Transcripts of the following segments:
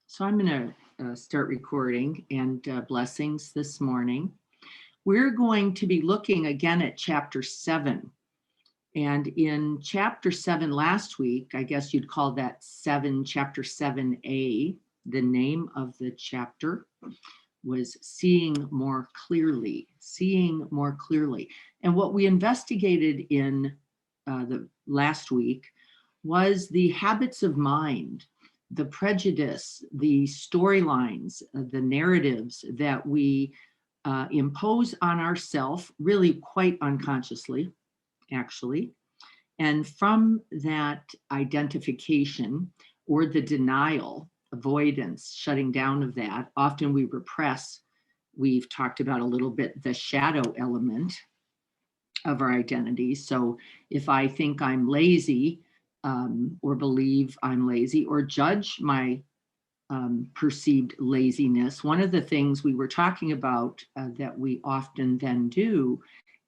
So I'm going to start recording, and blessings this morning. We're going to be looking again at chapter 7. And in chapter 7 last week, I guess you'd call that chapter 7a. The name of the chapter was Seeing More Clearly, Seeing More Clearly. And what we investigated in the last week was the habits of mind, the prejudice, the storylines, the narratives that we impose on ourselves, really quite unconsciously, actually. And from that identification or the denial, avoidance, shutting down of that, often we repress. We've talked about a little bit the shadow element of our identity. So if I think I'm lazy, or believe I'm lazy, or judge my perceived laziness, one of the things we were talking about that we often then do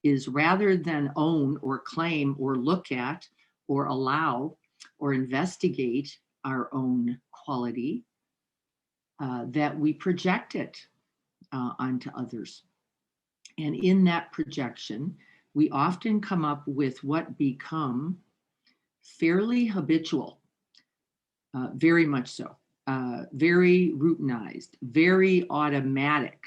is, rather than own or claim or look at or allow or investigate our own quality, that we project it onto others. And in that projection, we often come up with what become fairly habitual, very much so, very routinized, very automatic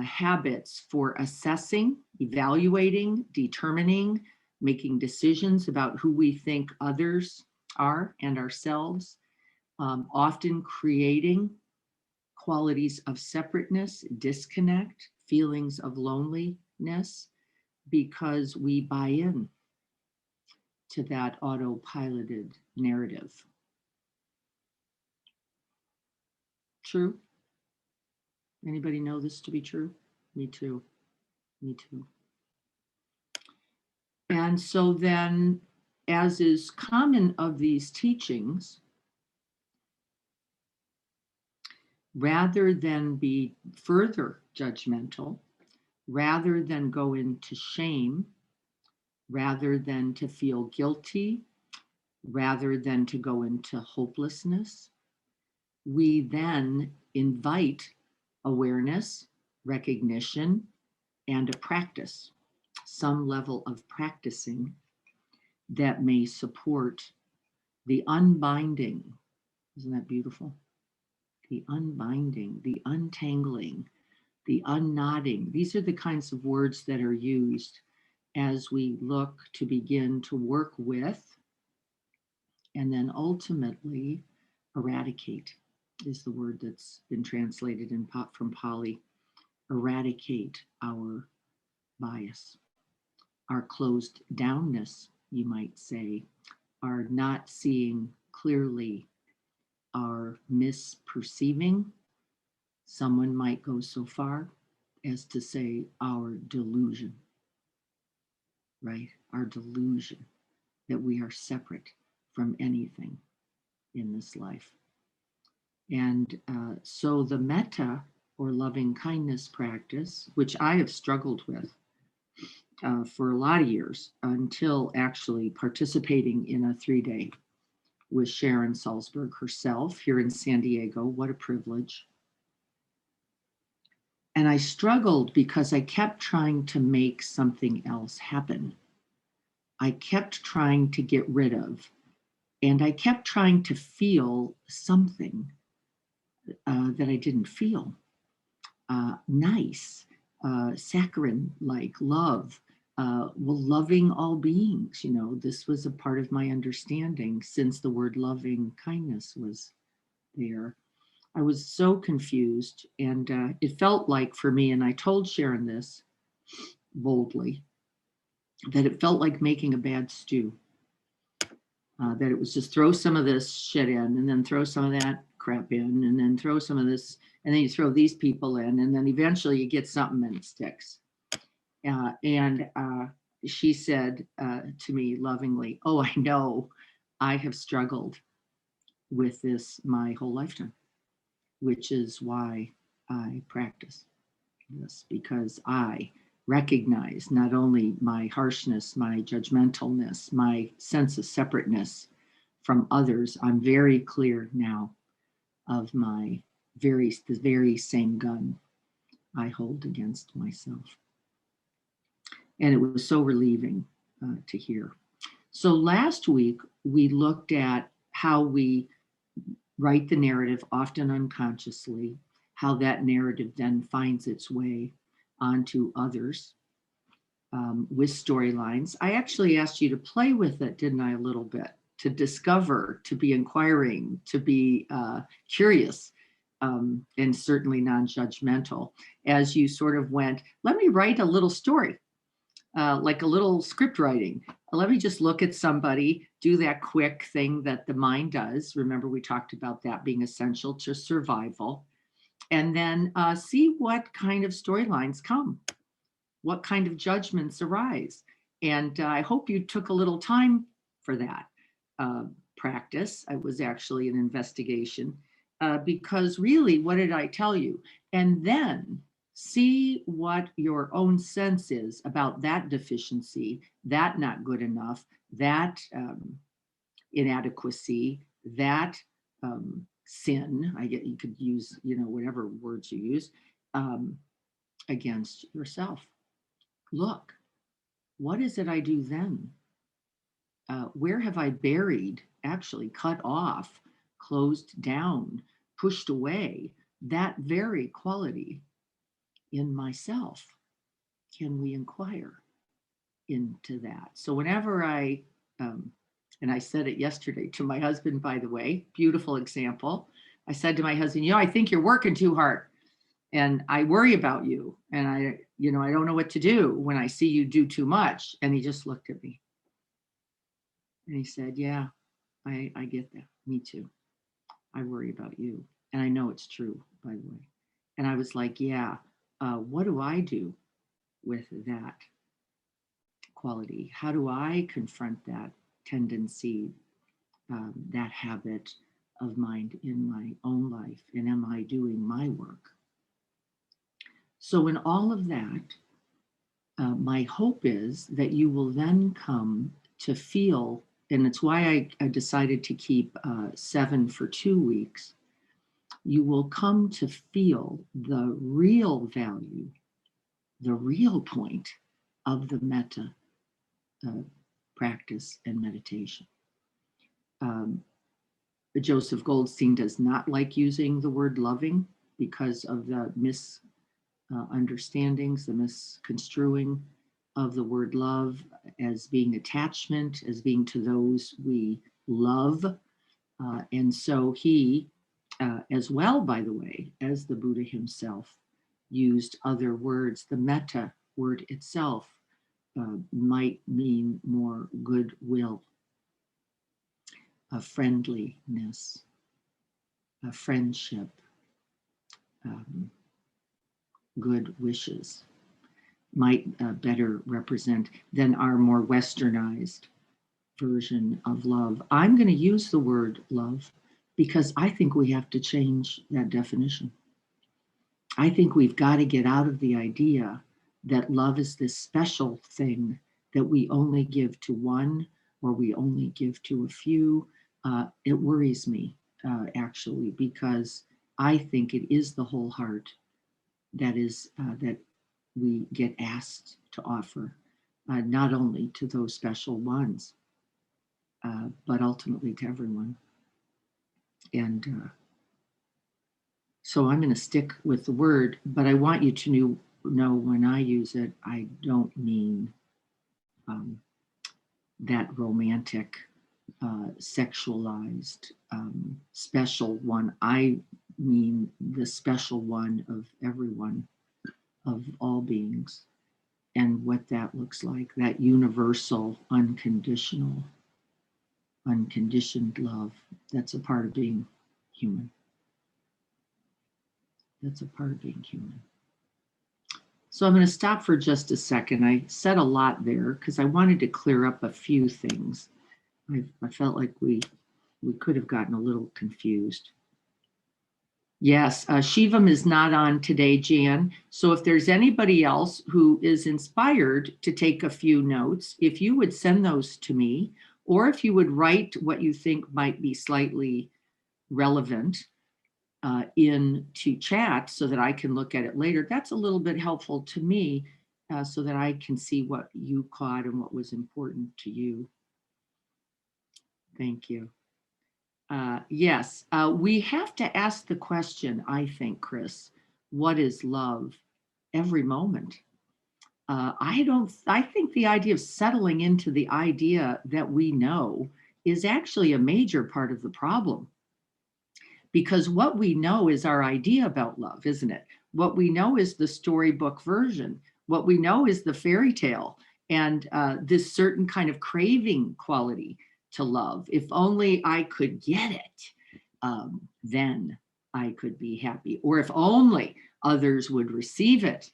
habits for assessing, evaluating, determining, making decisions about who we think others are and ourselves, often creating qualities of separateness, disconnect, feelings of loneliness, because we buy in to that autopiloted narrative. True? Anybody know this to be true? Me too. Me too. And so then, as is common of these teachings, rather than be further judgmental, rather than go into shame, rather than to feel guilty, rather than to go into hopelessness, we then invite awareness, recognition, and a practice, some level of practicing that may support the unbinding. Isn't that beautiful? The unbinding, the untangling, the unknotting. These are the kinds of words that are used as we look to begin to work with and then ultimately eradicate, is the word that's been translated from Pali. Eradicate our bias, our closed downness, you might say, our not seeing clearly, our misperceiving. Someone might go so far as to say our delusion, right? Our delusion that we are separate from anything in this life. And so the metta, or loving kindness practice, which I have struggled with for a lot of years, until actually participating in a 3-day with Sharon Salzberg herself here in San Diego. What a privilege. And I struggled because I kept trying to make something else happen. I kept trying to get rid of, and I kept trying to feel something that I didn't feel. Nice, saccharine-like love, loving all beings. This was a part of my understanding since the word loving kindness was there. I was so confused, and it felt like for me, and I told Sharon this boldly, that it felt like making a bad stew. That it was just throw some of this shit in, and then throw some of that crap in, and then throw some of this, and then you throw these people in, and then eventually you get something and it sticks. And she said to me lovingly, "Oh, I know, I have struggled with this my whole lifetime, which is why I practice this, because I recognize not only my harshness, my judgmentalness, my sense of separateness from others. I'm very clear now of the very same gun I hold against myself. And it was so relieving to hear. So last week, we looked at how we write the narrative, often unconsciously, how that narrative then finds its way onto others with storylines. I actually asked you to play with it, didn't I, a little bit, to discover, to be inquiring, to be curious, and certainly non-judgmental, as you sort of went, let me write a little story. Like a little script writing. Let me just look at somebody, do that quick thing that the mind does. Remember, we talked about that being essential to survival. And then see what kind of storylines come, what kind of judgments arise. And I hope you took a little time for that practice. It was actually an investigation because really, what did I tell you? And then see what your own sense is about that deficiency, that not good enough, that inadequacy, that sin. You could use, whatever words you use against yourself. Look, what is it I do then? Where have I buried, actually cut off, closed down, pushed away that very quality in myself? Can we inquire into that? So whenever and I said it yesterday to my husband, by the way, beautiful example. I said to my husband, I think you're working too hard and I worry about you. And I don't know what to do when I see you do too much. And he just looked at me and he said, yeah, I get that. Me too. I worry about you. And I know it's true, by the way. And I was like, yeah, what do I do with that quality? How do I confront that tendency, that habit of mind in my own life? And am I doing my work? So in all of that, my hope is that you will then come to feel, and it's why I decided to keep 7 for 2 weeks, you will come to feel the real value, the real point of the metta practice and meditation. Joseph Goldstein does not like using the word loving because of the misunderstandings, the misconstruing of the word love as being attachment, as being to those we love. And so he, as well, by the way, as the Buddha himself, used other words. The metta word itself might mean more goodwill, a friendliness, a friendship, good wishes, might better represent than our more westernized version of love. I'm going to use the word love because I think we have to change that definition. I think we've got to get out of the idea that love is this special thing that we only give to one or we only give to a few. It worries me, actually, because I think it is the whole heart that we get asked to offer, not only to those special ones, but ultimately to everyone. And so I'm going to stick with the word, but I want you to know when I use it, I don't mean that romantic, sexualized, special one. I mean the special one of everyone, of all beings, and what that looks like, that universal, unconditional, unconditioned love. That's a part of being human. That's a part of being human. So I'm going to stop for just a second. I said a lot there because I wanted to clear up a few things. I felt like we could have gotten a little confused. Yes, Shivam is not on today, Jan. So if there's anybody else who is inspired to take a few notes, if you would send those to me, or if you would write what you think might be slightly relevant, into chat so that I can look at it later, that's a little bit helpful to me so that I can see what you caught and what was important to you. Thank you. Yes, we have to ask the question, I think, Chris, what is love every moment? I think the idea of settling into the idea that we know is actually a major part of the problem. Because what we know is our idea about love, isn't it? What we know is the storybook version. What we know is the fairy tale and this certain kind of craving quality to love. If only I could get it, then I could be happy. Or if only others would receive it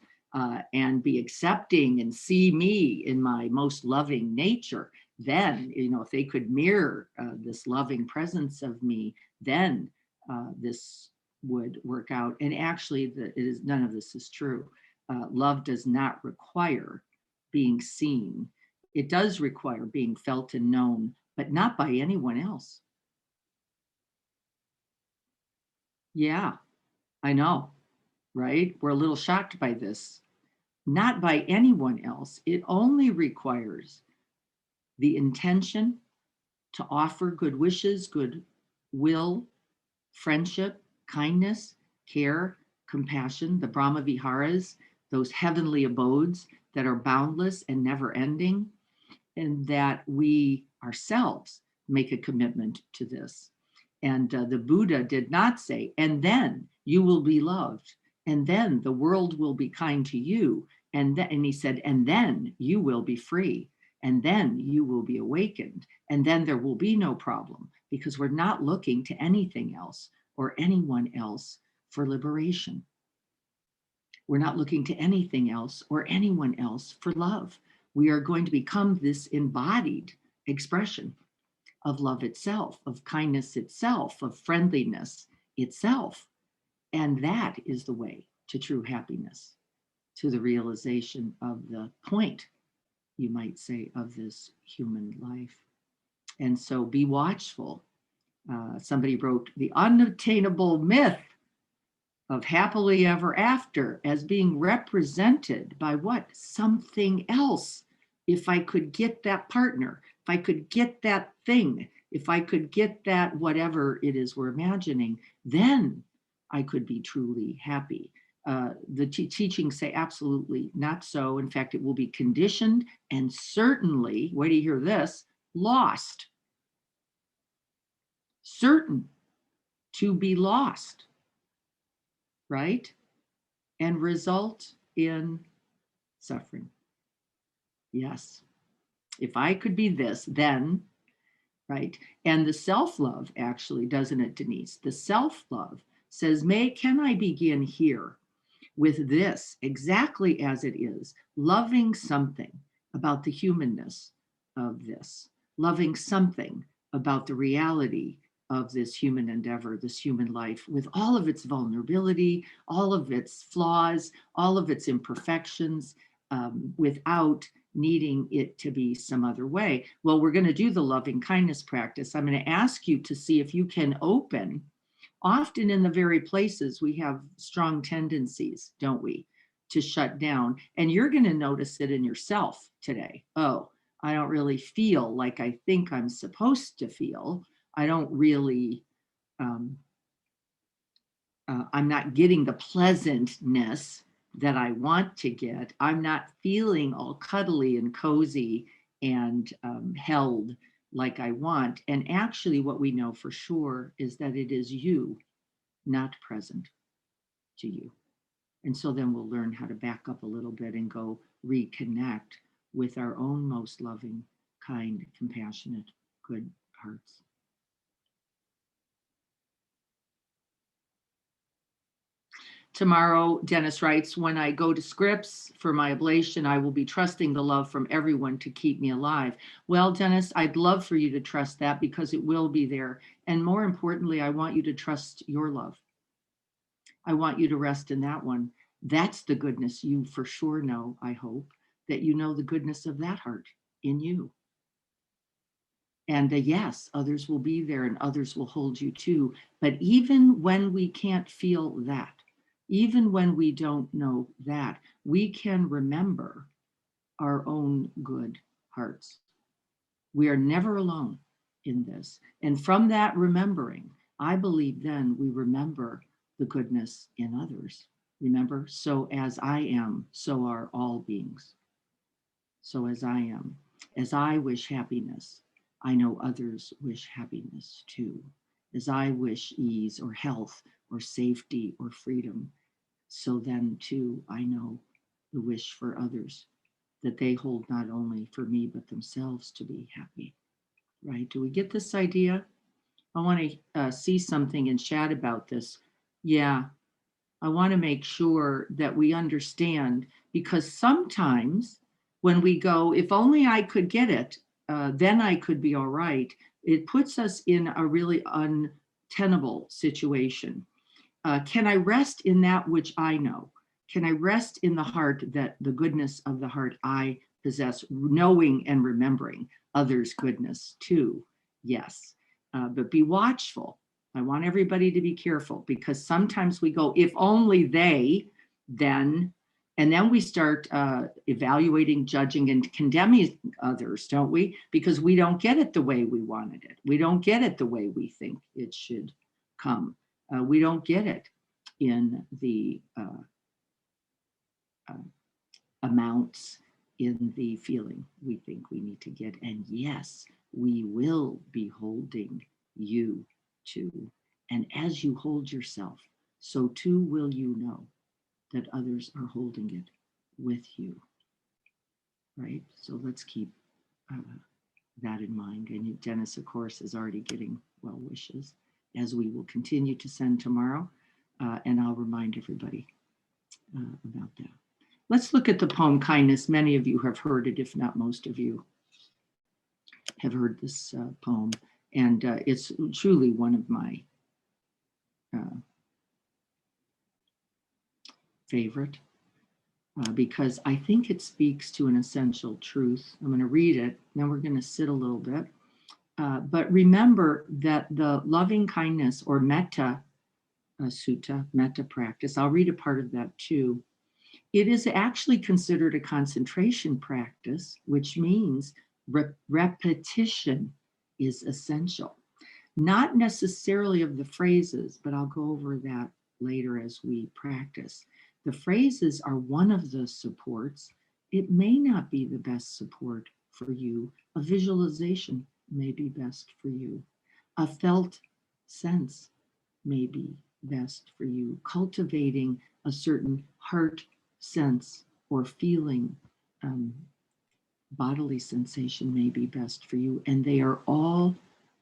and be accepting and see me in my most loving nature, then, if they could mirror this loving presence of me, then this would work out. And actually, none of this is true. Love does not require being seen. It does require being felt and known, but not by anyone else. Yeah, I know, right? We're a little shocked by this. Not by anyone else. It only requires the intention to offer good wishes, good will, friendship, kindness, care, compassion, the Brahma Viharas, those heavenly abodes that are boundless and never ending, and that we ourselves make a commitment to this. And the Buddha did not say, and then you will be loved, and then the world will be kind to you. And he said, and then you will be free, and then you will be awakened, and then there will be no problem because we're not looking to anything else or anyone else for liberation. We're not looking to anything else or anyone else for love. We are going to become this embodied expression of love itself, of kindness itself, of friendliness itself. And that is the way to true happiness, to the realization of the point, you might say, of this human life. And so be watchful. Somebody wrote, the unattainable myth of happily ever after as being represented by what? Something else. If I could get that partner, if I could get that thing, if I could get that whatever it is we're imagining, then I could be truly happy. The teachings say absolutely not so. In fact, it will be conditioned and certainly, wait till you hear this, lost. Certain to be lost, right? And result in suffering. Yes. If I could be this, then, right? And the self-love actually, doesn't it, Denise? The self-love says, can I begin here with this exactly as it is, loving something about the humanness of this, loving something about the reality of this human endeavor, this human life, with all of its vulnerability, all of its flaws, all of its imperfections, without needing it to be some other way. Well, we're going to do the loving kindness practice. I'm going to ask you to see if you can open. Often in the very places we have strong tendencies, don't we, to shut down. And you're going to notice it in yourself today. Oh, I don't really feel like I think I'm supposed to feel. I don't really, I'm not getting the pleasantness that I want to get. I'm not feeling all cuddly and cozy and held like I want. And actually, what we know for sure is that it is you not present to you. And so then we'll learn how to back up a little bit and go reconnect with our own most loving, kind, compassionate, good hearts. Tomorrow, Dennis writes, when I go to scripts for my ablation, I will be trusting the love from everyone to keep me alive. Well, Dennis, I'd love for you to trust that because it will be there. And more importantly, I want you to trust your love. I want you to rest in that one. That's the goodness you for sure know, I hope, that you know the goodness of that heart in you. And yes, others will be there and others will hold you too. But even when we can't feel that, even when we don't know that, we can remember our own good hearts. We are never alone in this. And from that remembering, I believe then we remember the goodness in others. Remember, so as I am, so are all beings. So as I am, as I wish happiness, I know others wish happiness too. As I wish ease or health or safety or freedom, so then too I know the wish for others, that they hold not only for me but themselves to be happy. Right? Do we get this idea? I want to see something and chat about this. Yeah, I want to make sure that we understand, because sometimes when we go, if only I could get it, then I could be all right, it puts us in a really untenable situation. Can I rest in that which I know? Can I rest in the heart, that the goodness of the heart I possess, knowing and remembering others' goodness too? Yes. But be watchful. I want everybody to be careful, because sometimes we go, if only they, then, and then we start evaluating, judging, and condemning others, don't we? Because we don't get it the way we wanted it. We don't get it the way we think it should come. We don't get it in the uh, amounts, in the feeling we think we need to get. And yes, we will be holding you too. And as you hold yourself, so too will you know that others are holding it with you. Right? So let's keep that in mind. And Dennis, of course, is already getting well wishes, as we will continue to send tomorrow. And I'll remind everybody about that. Let's look at the poem Kindness. Many of you have heard it, if not most of you have heard this poem. And it's truly one of my favorite, because I think it speaks to an essential truth. I'm going to read it, then we're going to sit a little bit. But remember that the loving kindness, or metta sutta, metta practice, I'll read a part of that too. It is actually considered a concentration practice, which means repetition is essential. Not necessarily of the phrases, but I'll go over that later as we practice. The phrases are one of the supports. It may not be the best support for you. A visualization may be best for you. A felt sense may be best for you. Cultivating a certain heart sense or feeling, bodily sensation may be best for you. And they are all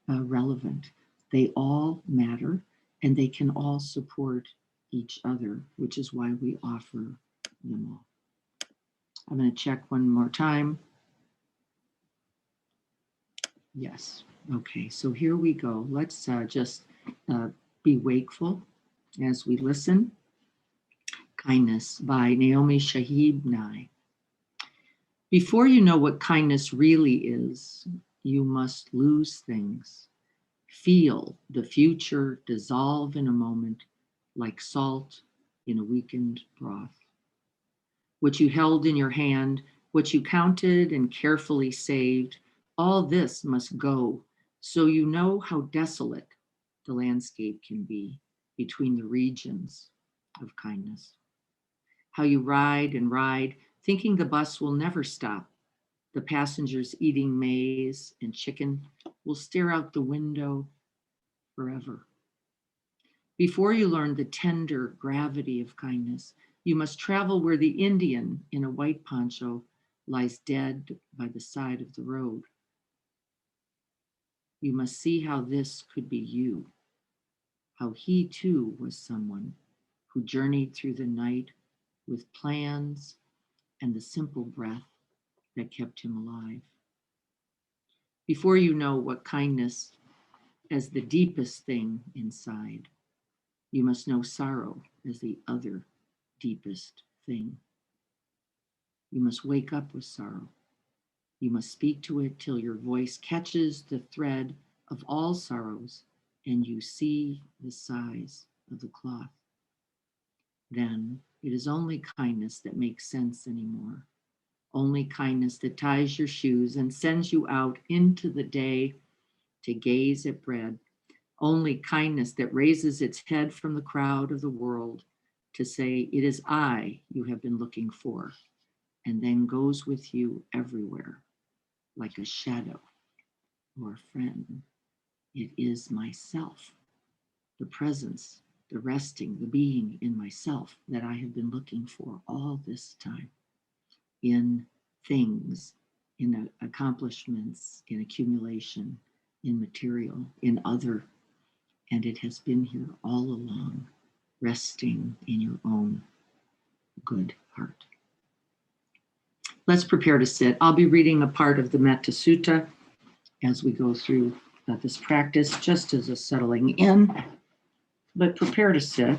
relevant. They all matter, and they can all support each other, which is why we offer them all. I'm going to check one more time. Yes. Okay, so here we go. Let's just be wakeful as we listen. Kindness by Naomi Shahid Nye. Before you know what kindness really is, you must lose things. Feel the future dissolve in a moment like salt in a weakened broth. What you held in your hand, what you counted and carefully saved, all this must go, so you know how desolate the landscape can be between the regions of kindness. How you ride and ride, thinking the bus will never stop. The passengers eating maize and chicken will stare out the window forever. Before you learn the tender gravity of kindness, you must travel where the Indian in a white poncho lies dead by the side of the road. You must see how this could be you, how he too was someone who journeyed through the night with plans and the simple breath that kept him alive. Before you know what kindness as the deepest thing inside, you must know sorrow as the other deepest thing. You must wake up with sorrow You must speak to it till your voice catches the thread of all sorrows and you see the size of the cloth. Then it is only kindness that makes sense anymore. Only kindness that ties your shoes and sends you out into the day to gaze at bread. Only kindness that raises its head from the crowd of the world to say, it is I you have been looking for, and then goes with you everywhere like a shadow or a friend. It is myself, the presence, the resting, the being in myself that I have been looking for all this time, in things, in accomplishments, in accumulation, in material, in other. And it has been here all along, resting in your own good heart. Let's prepare to sit. I'll be reading a part of the Metta Sutta as we go through this practice, just as a settling in, but prepare to sit.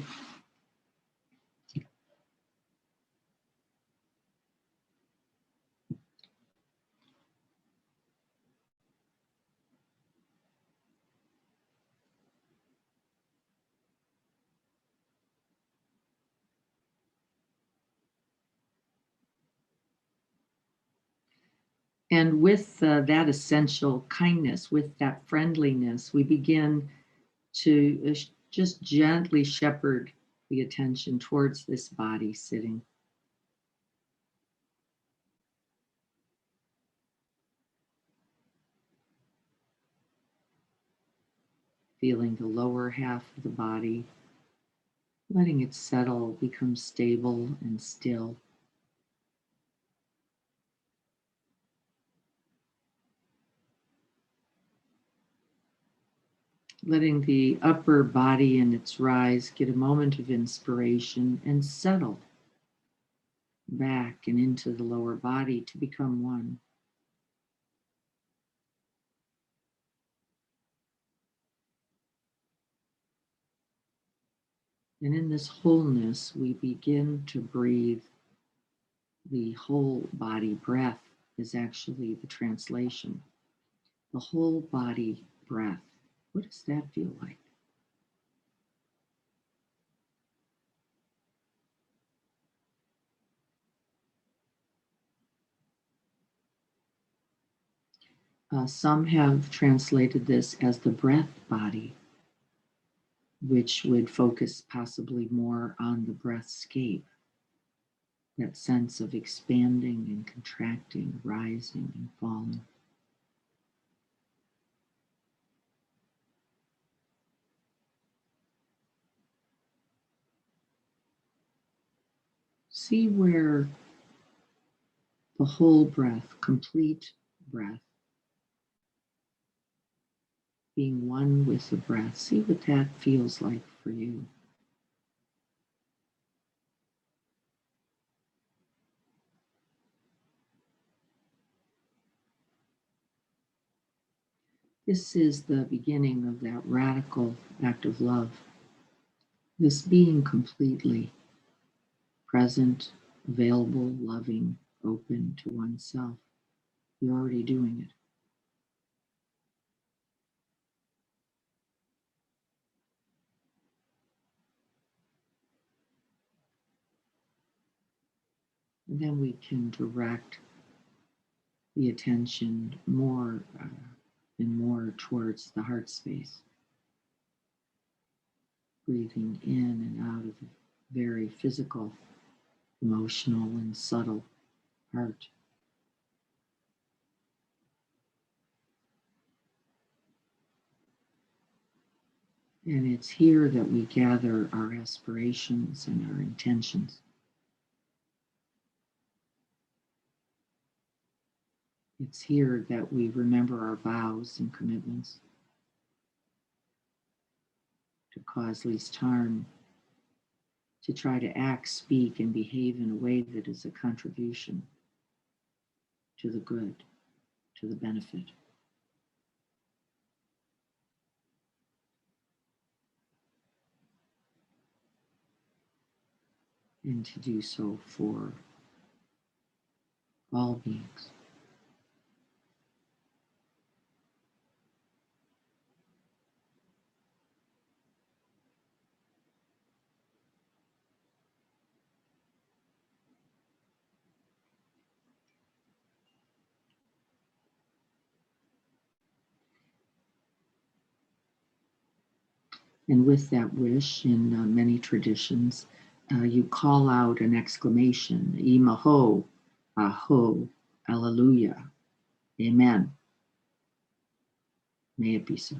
And with that essential kindness, with that friendliness, we begin to just gently shepherd the attention towards this body sitting. Feeling the lower half of the body, letting it settle, become stable and still. Letting the upper body in its rise get a moment of inspiration and settle back and into the lower body to become one. And in this wholeness, we begin to breathe. The whole body breath is actually the translation. The whole body breath. What does that feel like? Some have translated this as the breath body, which would focus possibly more on the breathscape, that sense of expanding and contracting, rising and falling. See where the whole breath, complete breath, being one with the breath, see what that feels like for you. This is the beginning of that radical act of love. This being completely present, available, loving, open to oneself. You're already doing it. And then we can direct the attention more and more towards the heart space. Breathing in and out of the very physical, emotional, and subtle heart. And it's here that we gather our aspirations and our intentions. It's here that we remember our vows and commitments to cause least harm, to try to act, speak, and behave in a way that is a contribution to the good, to the benefit. And to do so for all beings. And with that wish, in many traditions, you call out an exclamation, Imaho, Aho, Alleluia, Amen. May it be so.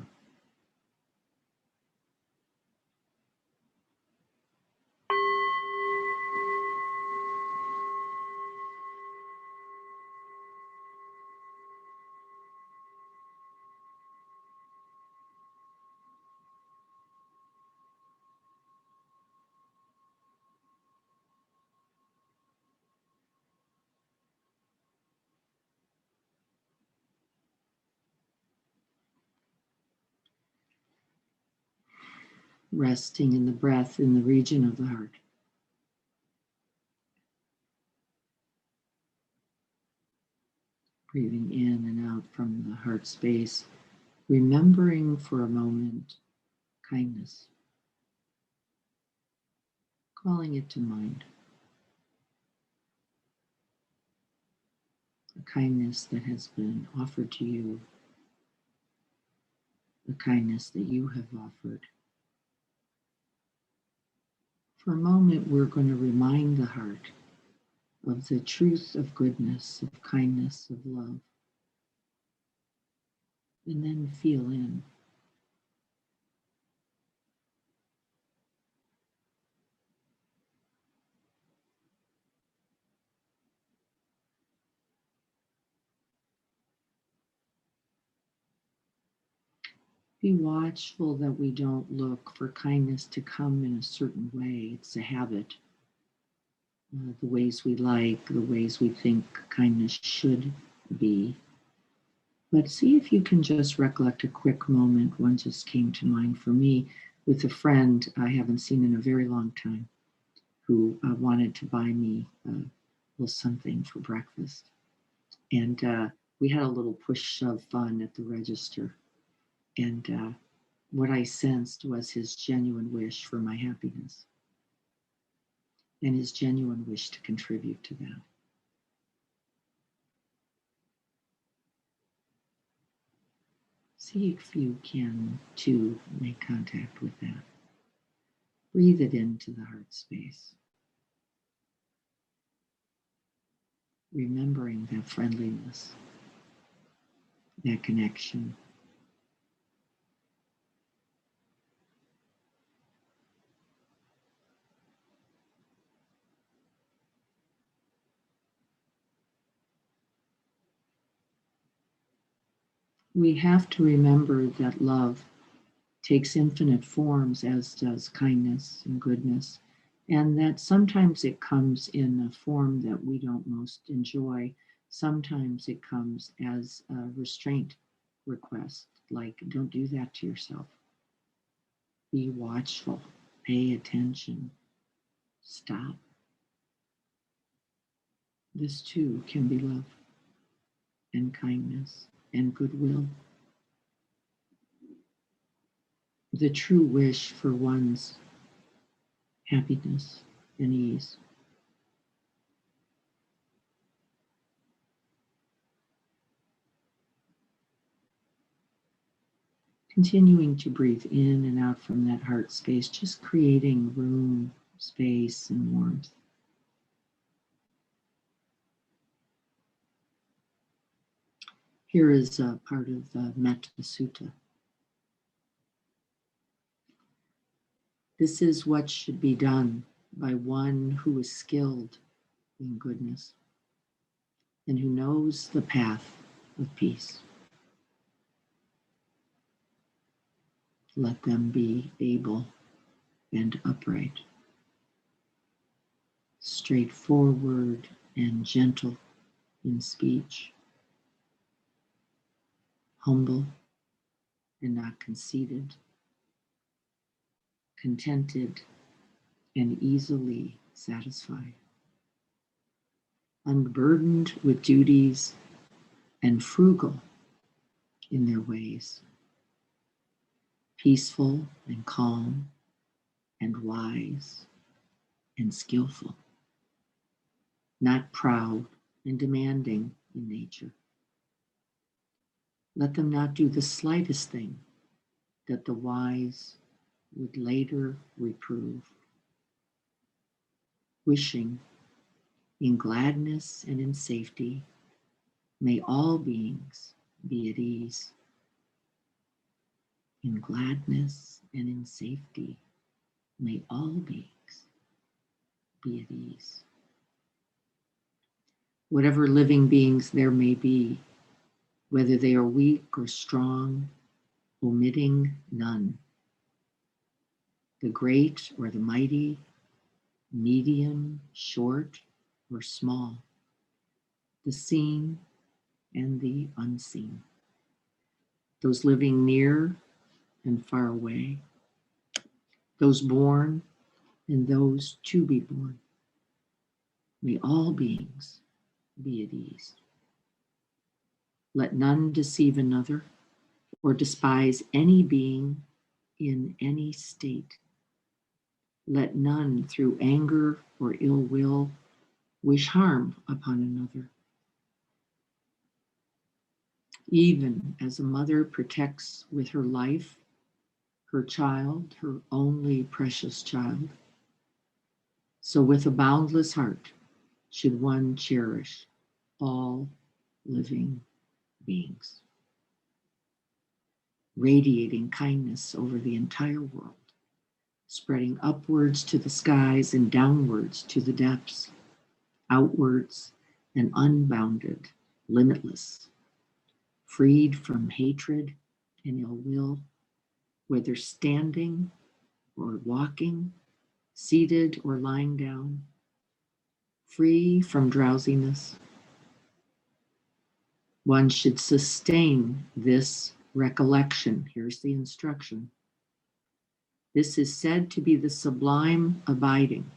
Resting in the breath in the region of the heart. Breathing in and out from the heart space, remembering for a moment kindness, calling it to mind. A kindness that has been offered to you, the kindness that you have offered. For a moment, we're going to remind the heart of the truth of goodness, of kindness, of love, and then feel in. Be watchful that we don't look for kindness to come in a certain way. It's a habit. The ways we like, the ways we think kindness should be. But see if you can just recollect a quick moment. One just came to mind for me with a friend I haven't seen in a very long time who wanted to buy me a little something for breakfast. And we had a little push shove fun at the register. And what I sensed was his genuine wish for my happiness and his genuine wish to contribute to that. See if you can, too, make contact with that. Breathe it into the heart space. Remembering that friendliness, that connection. We have to remember that love takes infinite forms, as does kindness and goodness, and that sometimes it comes in a form that we don't most enjoy. Sometimes it comes as a restraint request, like, don't do that to yourself. Be watchful, pay attention, stop. This too can be love and kindness and goodwill. The true wish for one's happiness and ease. Continuing to breathe in and out from that heart space, just creating room, space, and warmth. Here is a part of the Metta Sutta. This is what should be done by one who is skilled in goodness and who knows the path of peace. Let them be able and upright, straightforward and gentle in speech, humble and not conceited, contented and easily satisfied, unburdened with duties and frugal in their ways, peaceful and calm and wise and skillful, not proud and demanding in nature. Let them not do the slightest thing that the wise would later reprove, wishing in gladness and in safety, may all beings be at ease. In gladness and in safety, may all beings be at ease. Whatever living beings there may be, whether they are weak or strong, omitting none, the great or the mighty, medium, short, or small, the seen and the unseen, those living near and far away, those born and those to be born. May all beings be at ease. Let none deceive another or despise any being in any state. Let none through anger or ill will wish harm upon another. Even as a mother protects with her life her child, her only precious child, so with a boundless heart should one cherish all living beings, radiating kindness over the entire world, spreading upwards to the skies and downwards to the depths, outwards and unbounded, limitless, freed from hatred and ill will, whether standing or walking, seated or lying down, free from drowsiness. One should sustain this recollection. Here's the instruction. This is said to be the sublime abiding,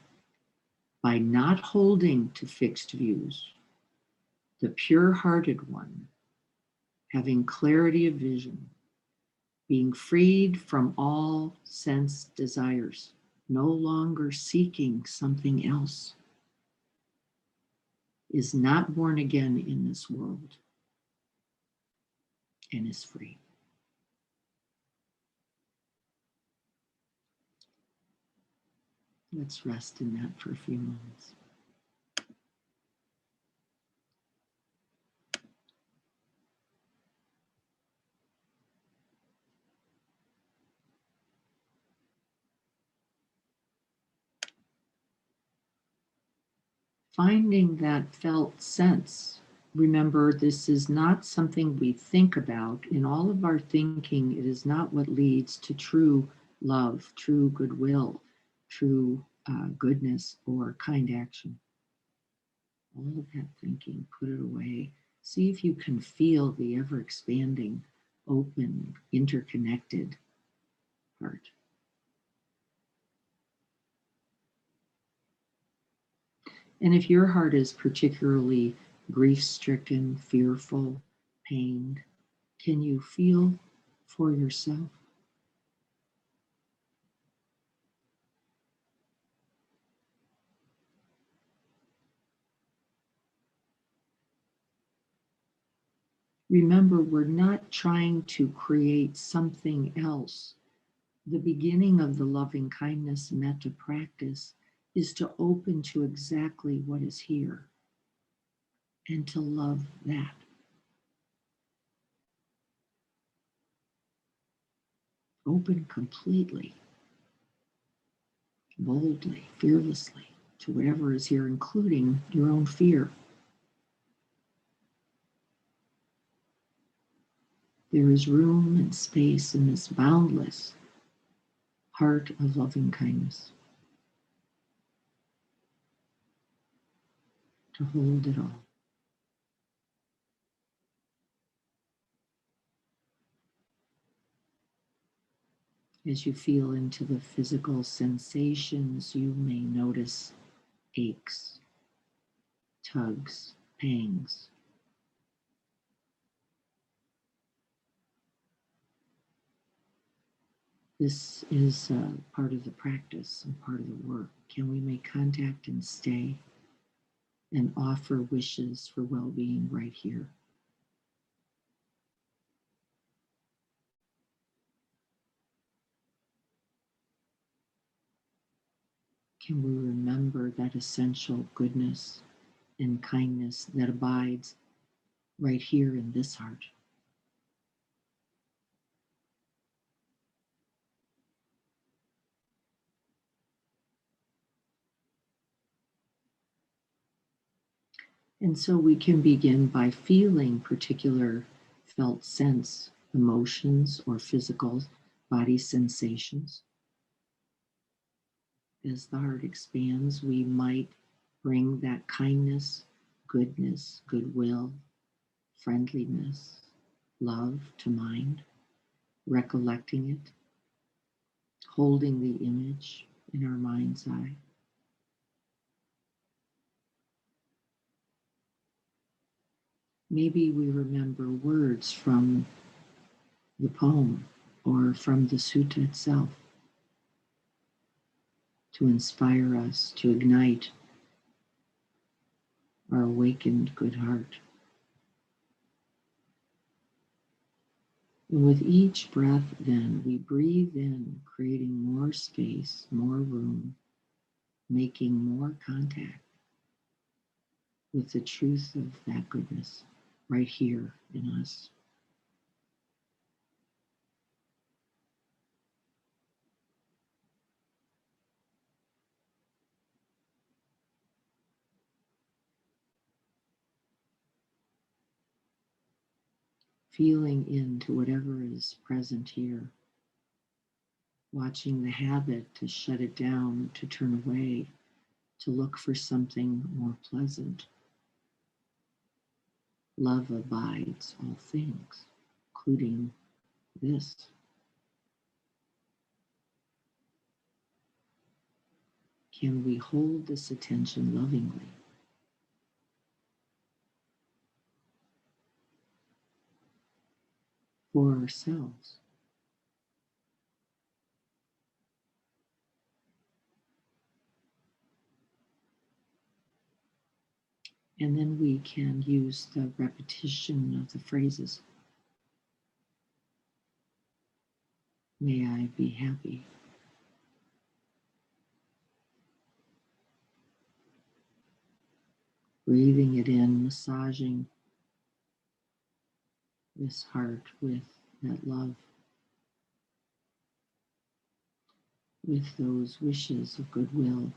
by not holding to fixed views, the pure-hearted one, having clarity of vision, being freed from all sense desires, no longer seeking something else, is not born again in this world and is free. Let's rest in that for a few moments. Finding that felt sense. Remember, this is not something we think about. In all of our thinking, it is not what leads to true love, true goodwill, true goodness, or kind action. All of that thinking, put it away. See if you can feel the ever expanding, open, interconnected heart. And if your heart is particularly grief-stricken, fearful, pained, can you feel for yourself? Remember, we're not trying to create something else. The beginning of the loving kindness metta practice is to open to exactly what is here and to love that. Open completely, boldly, fearlessly to whatever is here, including your own fear. There is room and space in this boundless heart of loving kindness to hold it all. As you feel into the physical sensations, you may notice aches, tugs, pangs. This is part of the practice and part of the work. Can we make contact and stay and offer wishes for well-being right here? Can we remember that essential goodness and kindness that abides right here in this heart? And so we can begin by feeling particular felt sense, emotions, or physical body sensations. As the heart expands, we might bring that kindness, goodness, goodwill, friendliness, love to mind, recollecting it, holding the image in our mind's eye. Maybe we remember words from the poem or from the sutta itself to inspire us, to ignite our awakened good heart. And with each breath, then, we breathe in, creating more space, more room, making more contact with the truth of that goodness right here in us. Feeling into whatever is present here, watching the habit to shut it down, to turn away, to look for something more pleasant. Love abides all things, including this. Can we hold this attention lovingly? For ourselves. And then we can use the repetition of the phrases. May I be happy. Breathing it in, massaging this heart with that love, with those wishes of goodwill.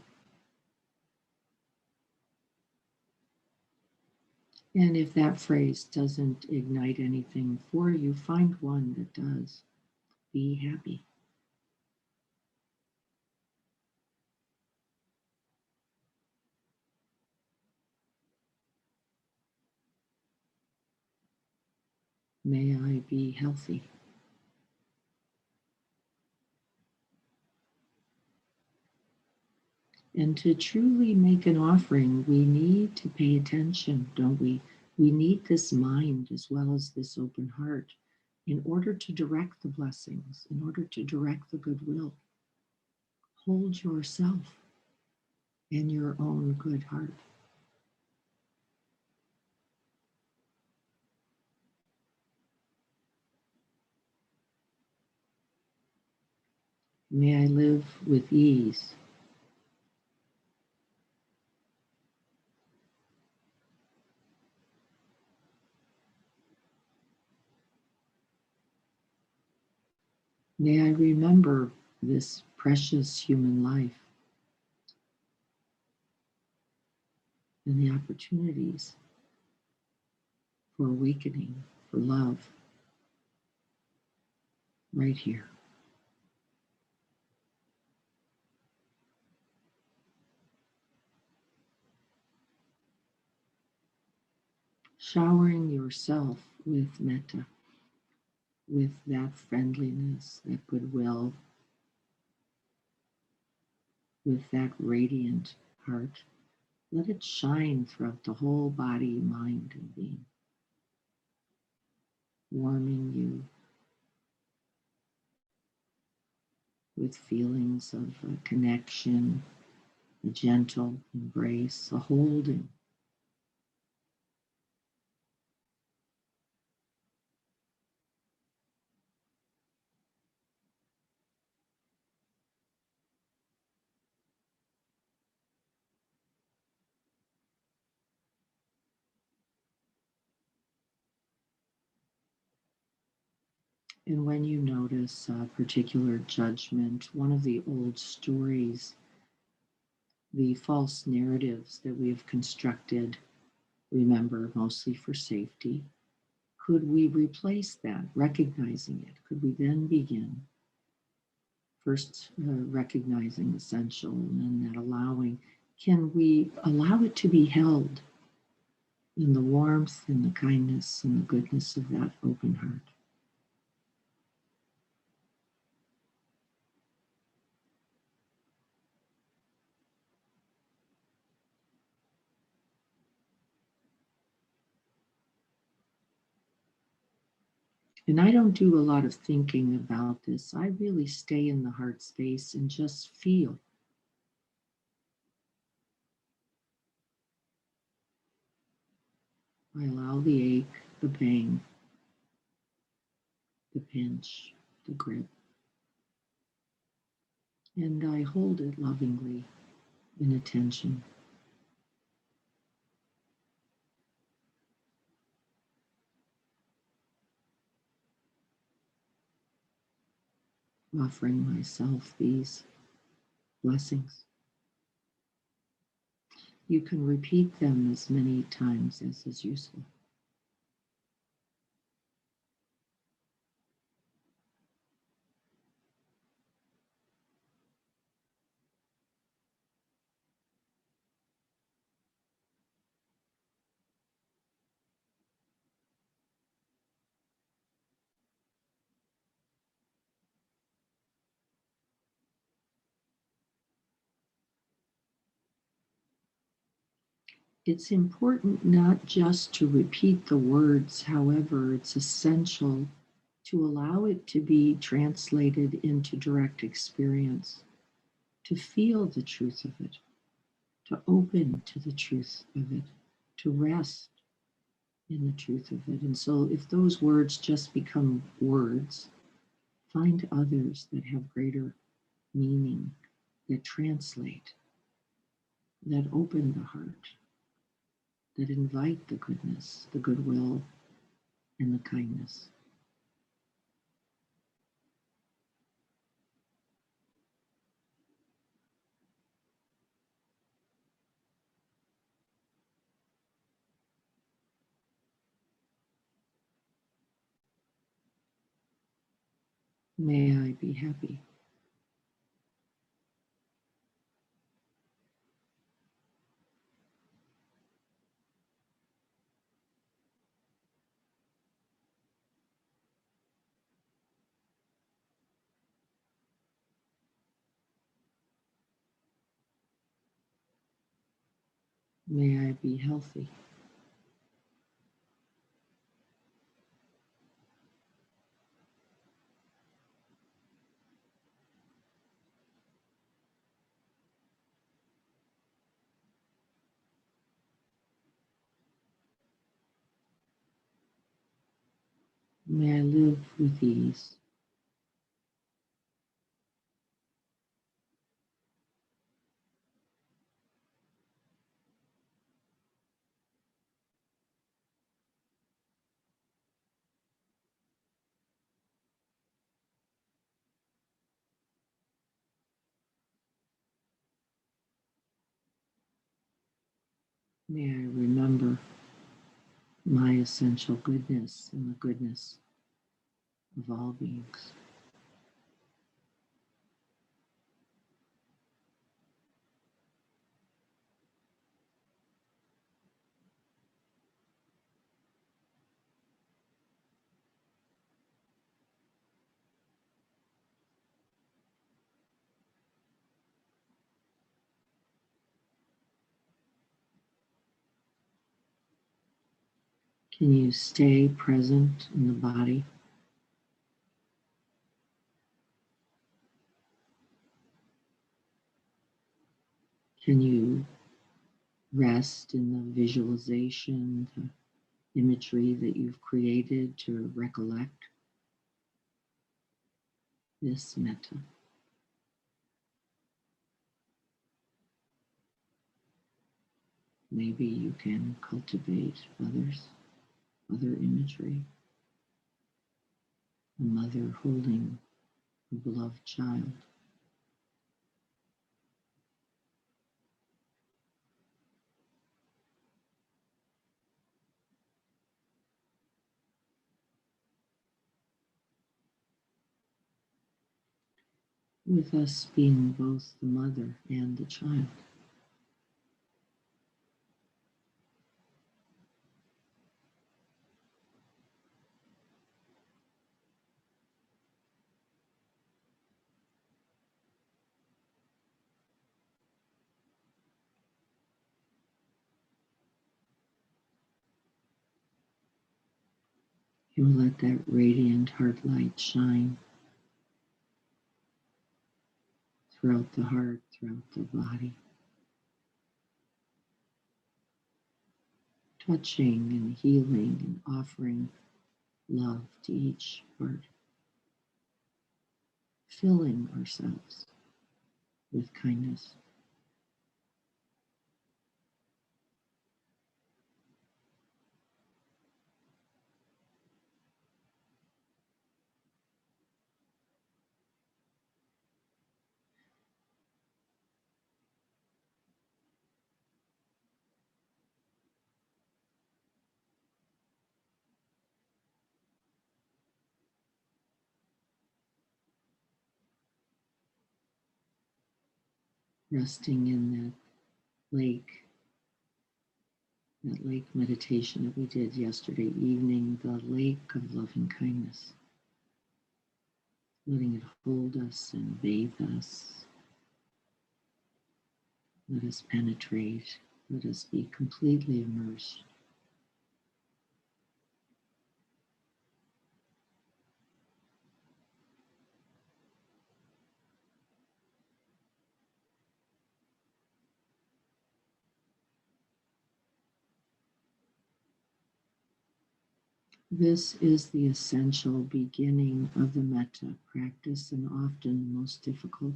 And if that phrase doesn't ignite anything for you, find one that does. Be happy. May I be healthy. And to truly make an offering, we need to pay attention, don't we? We need this mind as well as this open heart in order to direct the blessings, in order to direct the goodwill. Hold yourself in your own good heart. May I live with ease. May I remember this precious human life and the opportunities for awakening, for love, right here. Showering yourself with metta, with that friendliness, that goodwill, with that radiant heart. Let it shine throughout the whole body, mind, and being, warming you with feelings of a connection, a gentle embrace, a holding. And when you notice a particular judgment, one of the old stories, the false narratives that we have constructed, remember, mostly for safety, could we replace that, recognizing it? Could we then begin first recognizing essential and then that allowing? Can we allow it to be held in the warmth and the kindness and the goodness of that open heart? And I don't do a lot of thinking about this. I really stay in the heart space and just feel. I allow the ache, the pain, the pinch, the grip, and I hold it lovingly in attention, offering myself these blessings. You can repeat them as many times as is useful. It's important not just to repeat the words, however, it's essential to allow it to be translated into direct experience, to feel the truth of it, to open to the truth of it, to rest in the truth of it. And so, if those words just become words, find others that have greater meaning, that translate, that open the heart, that invite the goodness, the goodwill, and the kindness. May I be happy. May I be healthy. May I live with ease. May I remember my essential goodness and the goodness of all beings. Can you stay present in the body? Can you rest in the visualization, the imagery that you've created to recollect this metta? Maybe you can cultivate other imagery. a mother holding a beloved child. With us being both the mother and the child. You let that radiant heart light shine throughout the heart, throughout the body, touching and healing and offering love to each part, filling ourselves with kindness. Resting in that lake meditation that we did yesterday evening, the lake of loving kindness, letting it hold us and bathe us. Let us penetrate. Let us be completely immersed. This is the essential beginning of the metta practice and often the most difficult.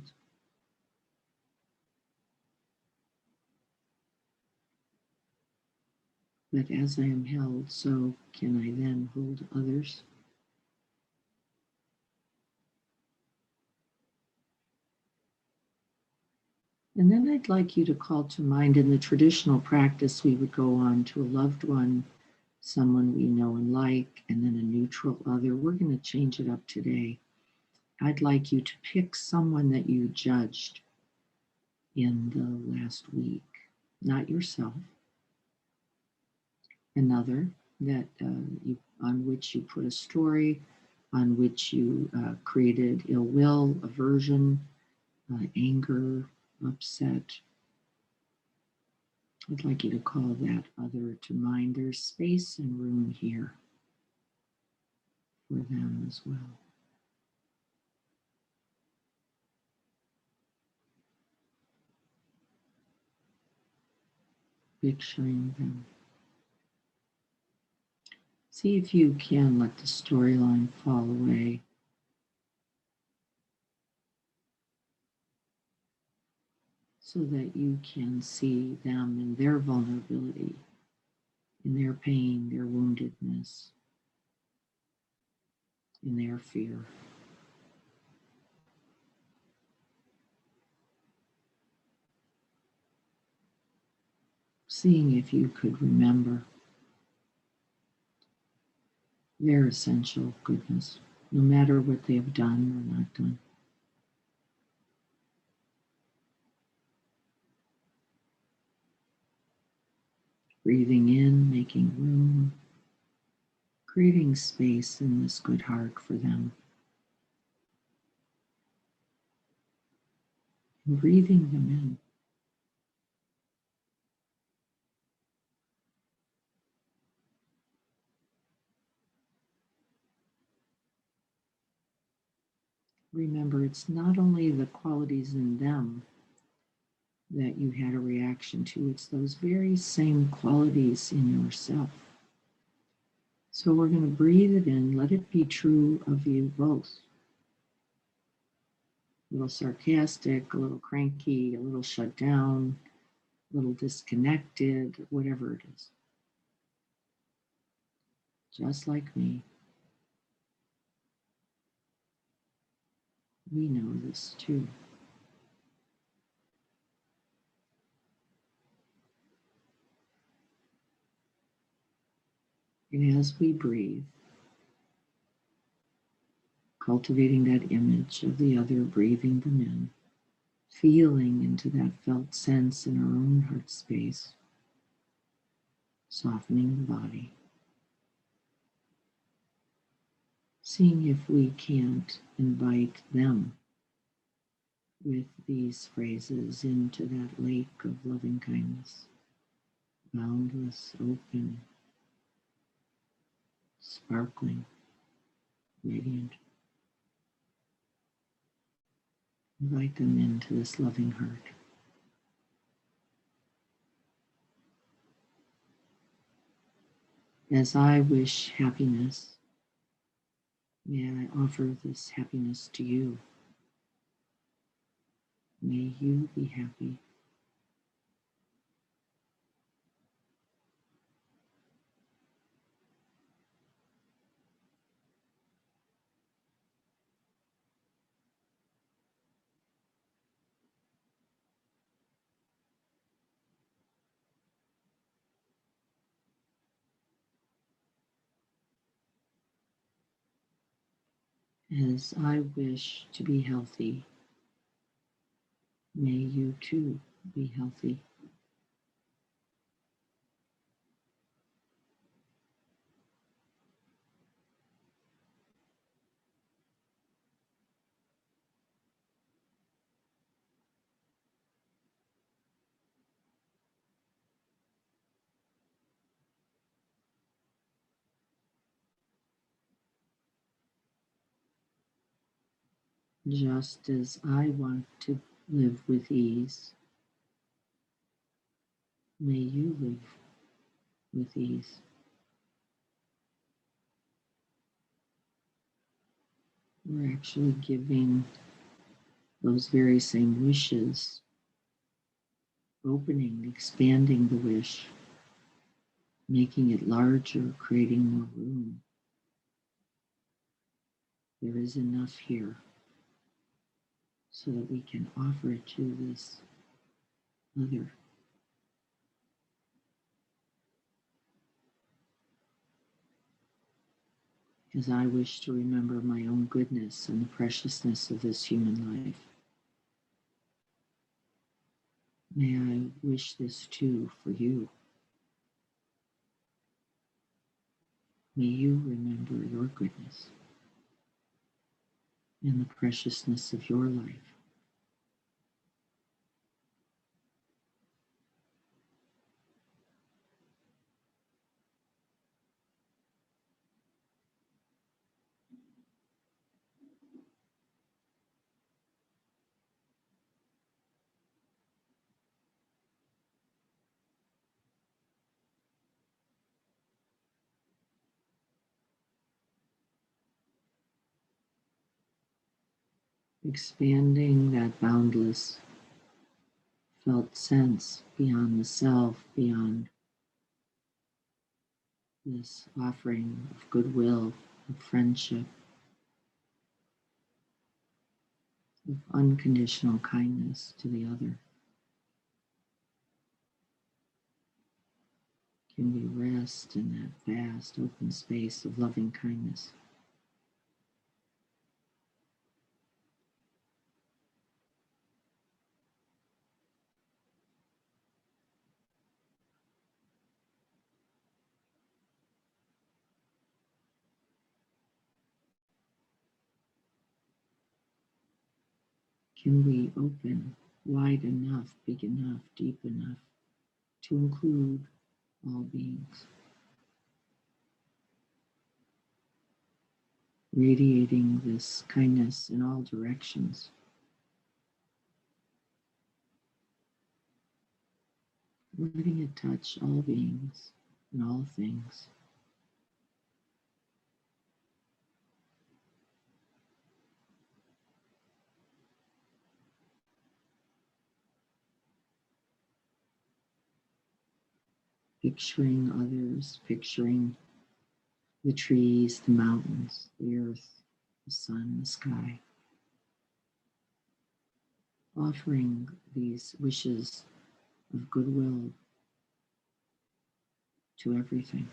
But as I am held, so can I then hold others. And then I'd like you to call to mind, in the traditional practice, we would go on to a loved one, someone we know and like, and then a neutral other. We're going to change it up today. I'd like you to pick someone that you judged in the last week, not yourself, another that on which you put a story, on which you created ill will, aversion, anger, upset. I'd like you to call that other to mind. There's space and room here for them as well. Picturing them. See if you can let the storyline fall away. So that you can see them in their vulnerability, in their pain, their woundedness, in their fear. Seeing if you could remember their essential goodness, no matter what they have done or not done. Breathing in, making room, creating space in this good heart for them. And breathing them in. Remember, it's not only the qualities in them that you had a reaction to, it's those very same qualities in yourself. So we're going to breathe it in, let it be true of you both. A little sarcastic, a little cranky, a little shut down, a little disconnected, whatever it is. Just like me. We know this too. And as we breathe, cultivating that image of the other, breathing them in, feeling into that felt sense in our own heart space, softening the body, seeing if we can't invite them with these phrases into that lake of loving kindness, boundless, open, sparkling, radiant. Invite them into this loving heart. As I wish happiness, may I offer this happiness to you. May you be happy. As I wish to be healthy, may you too be healthy. Just as I want to live with ease, may you live with ease. We're actually giving those very same wishes, opening, expanding the wish, making it larger, creating more room. There is enough here so that we can offer it to this other. As I wish to remember my own goodness and the preciousness of this human life, may I wish this too for you. May you remember your goodness and the preciousness of your life. Expanding that boundless felt sense beyond the self, beyond this offering of goodwill, of friendship, of unconditional kindness to the other. Can we rest in that vast open space of loving kindness? Can we open wide enough, big enough, deep enough to include all beings, radiating this kindness in all directions, letting it touch all beings and all things. Picturing others, picturing the trees, the mountains, the earth, the sun, the sky, offering these wishes of goodwill to everything.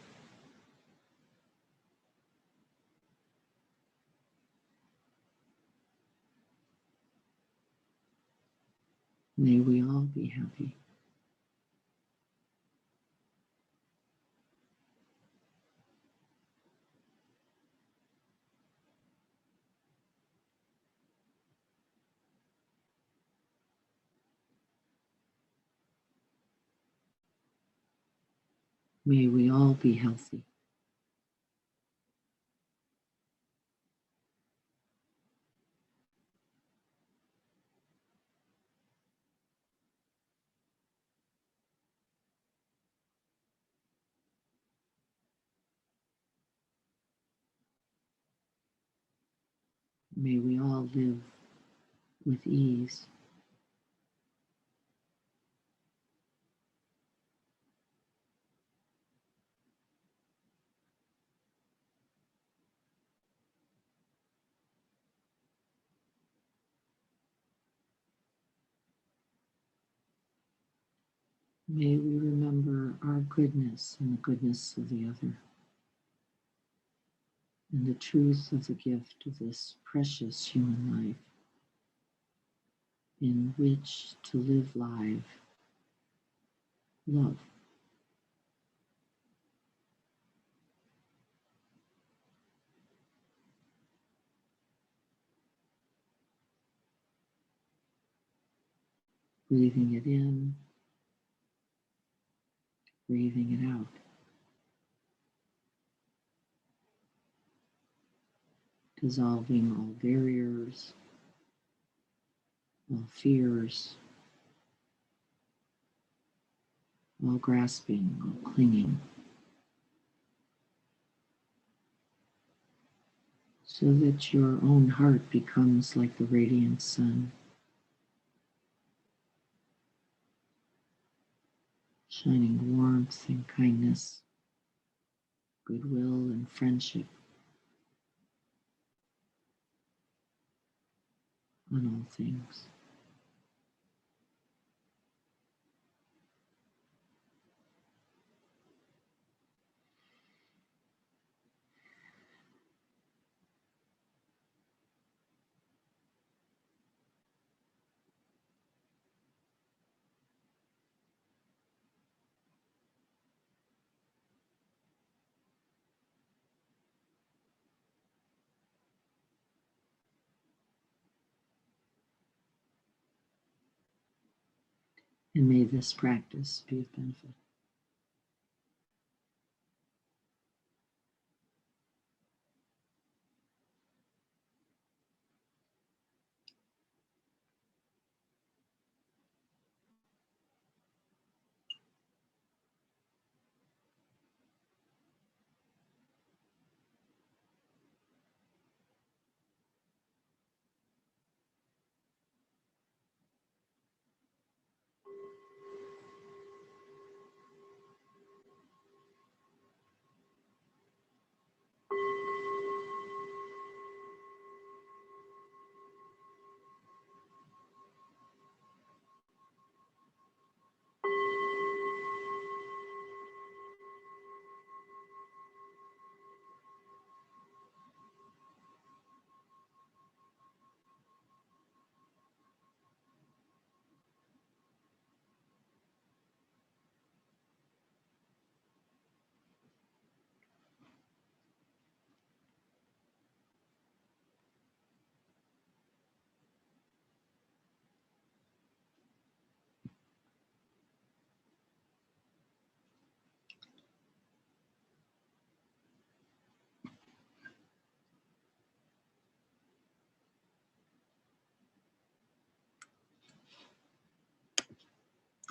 May we all be happy. May we all be healthy. May we all live with ease. May we remember our goodness and the goodness of the other, and the truth of the gift of this precious human life in which to live live love. Breathing it in, breathing it out. Dissolving all barriers, all fears, all grasping, all clinging, so that your own heart becomes like the radiant sun, shining warmth and kindness, goodwill and friendship on all things. And may this practice be of benefit.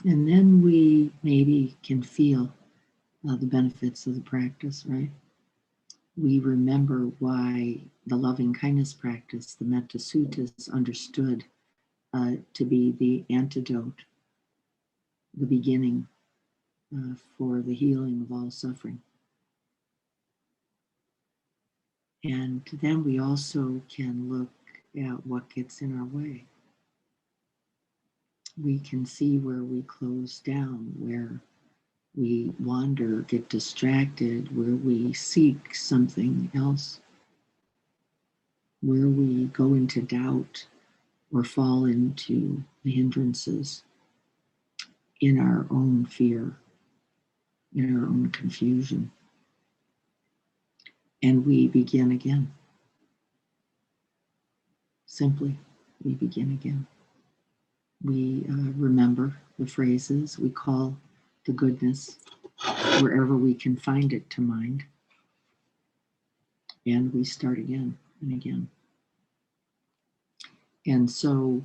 And then we maybe can feel the benefits of the practice, right? We remember why the loving kindness practice, the Metta Sutta, is understood to be the antidote, the beginning for the healing of all suffering. And then we also can look at what gets in our way. we can see where we close down, where we wander, get distracted, where we seek something else, where we go into doubt or fall into the hindrances in our own fear, in our own confusion. And we begin again. Simply, we begin again. We remember the phrases, we call the goodness wherever we can find it to mind. And we start again and again. And so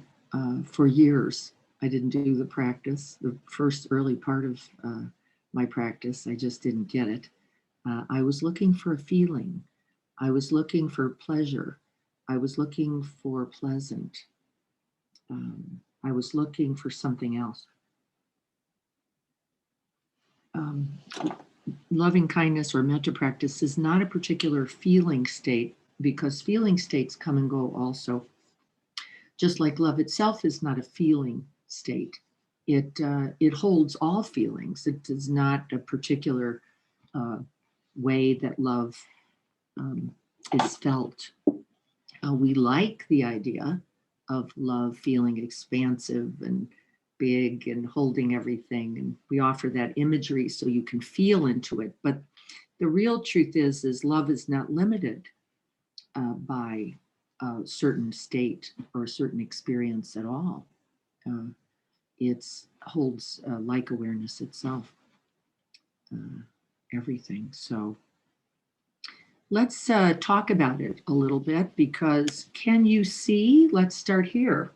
for years, I didn't do the practice. The first early part of my practice, I just didn't get it. I was looking for a feeling. I was looking for pleasure. I was looking for pleasant. I was looking for something else. Loving kindness or metta practice is not a particular feeling state, because feeling states come and go also. Just like love itself is not a feeling state. It holds all feelings. It is not a particular way that love is felt. We like the idea of love feeling expansive and big and holding everything, and we offer that imagery so you can feel into it. But the real truth is love is not limited by a certain state or a certain experience at all. It holds like awareness itself, everything. So let's talk about it a little bit, because can you see? Let's start here.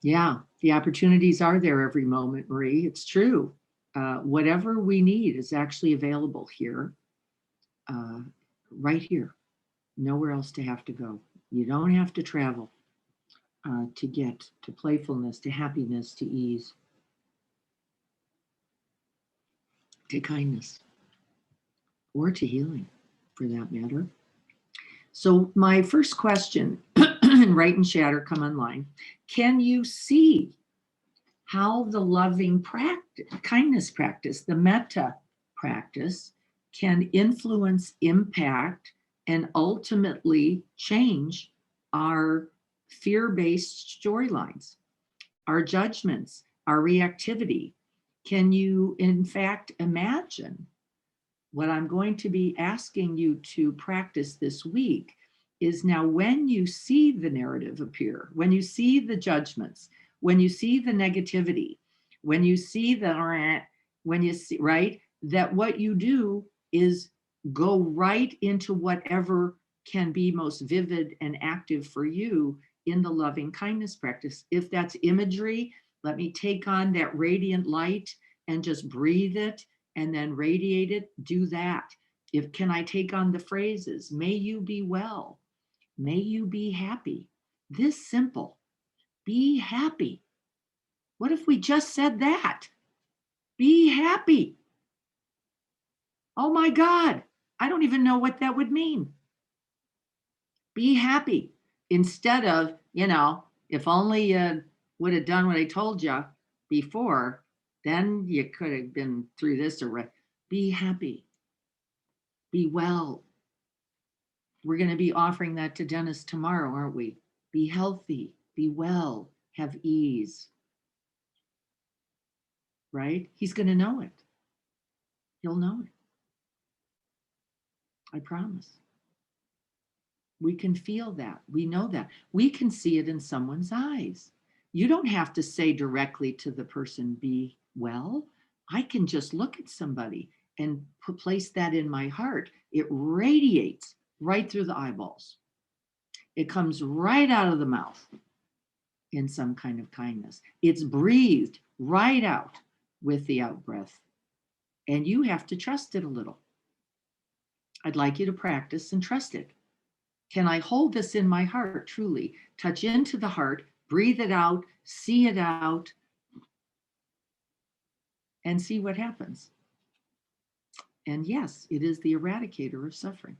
Yeah, the opportunities are there every moment, Marie. It's true. Whatever we need is actually available here, right here. Nowhere else to have to go. You don't have to travel to get to playfulness, to happiness, to ease, to kindness, or to healing, for that matter. So my first question, write and chatter, come online. Can you see how the loving practice, kindness practice, the metta practice, can influence, impact, and ultimately change our fear-based storylines, our judgments, our reactivity? Can you, in fact, imagine what I'm going to be asking you to practice this week is, now when you see the narrative appear, when you see the judgments, when you see the negativity, when you see right, that what you do is go right into whatever can be most vivid and active for you in the loving kindness practice. If that's imagery, let me take on that radiant light and just breathe it and then radiate it. Do that. Can I take on the phrases? May you be well. May you be happy. This simple. Be happy. What if we just said that? Be happy. Oh my God. I don't even know what that would mean. Be happy. Instead of, if only you would have done what I told you before, then you could have been through this or what. Be happy. Be well. We're going to be offering that to Dennis tomorrow, aren't we? Be healthy, be well, have ease. Right? He's going to know it. He'll know it. I promise. We can feel that. We know that. We can see it in someone's eyes. You don't have to say directly to the person, be well. I can just look at somebody and place that in my heart. It radiates right through the eyeballs. It comes right out of the mouth in some kind of kindness. It's breathed right out with the out breath. And you have to trust it a little. I'd like you to practice and trust it. Can I hold this in my heart truly? Touch into the heart, breathe it out, see it out, and see what happens. And yes, it is the eradicator of suffering.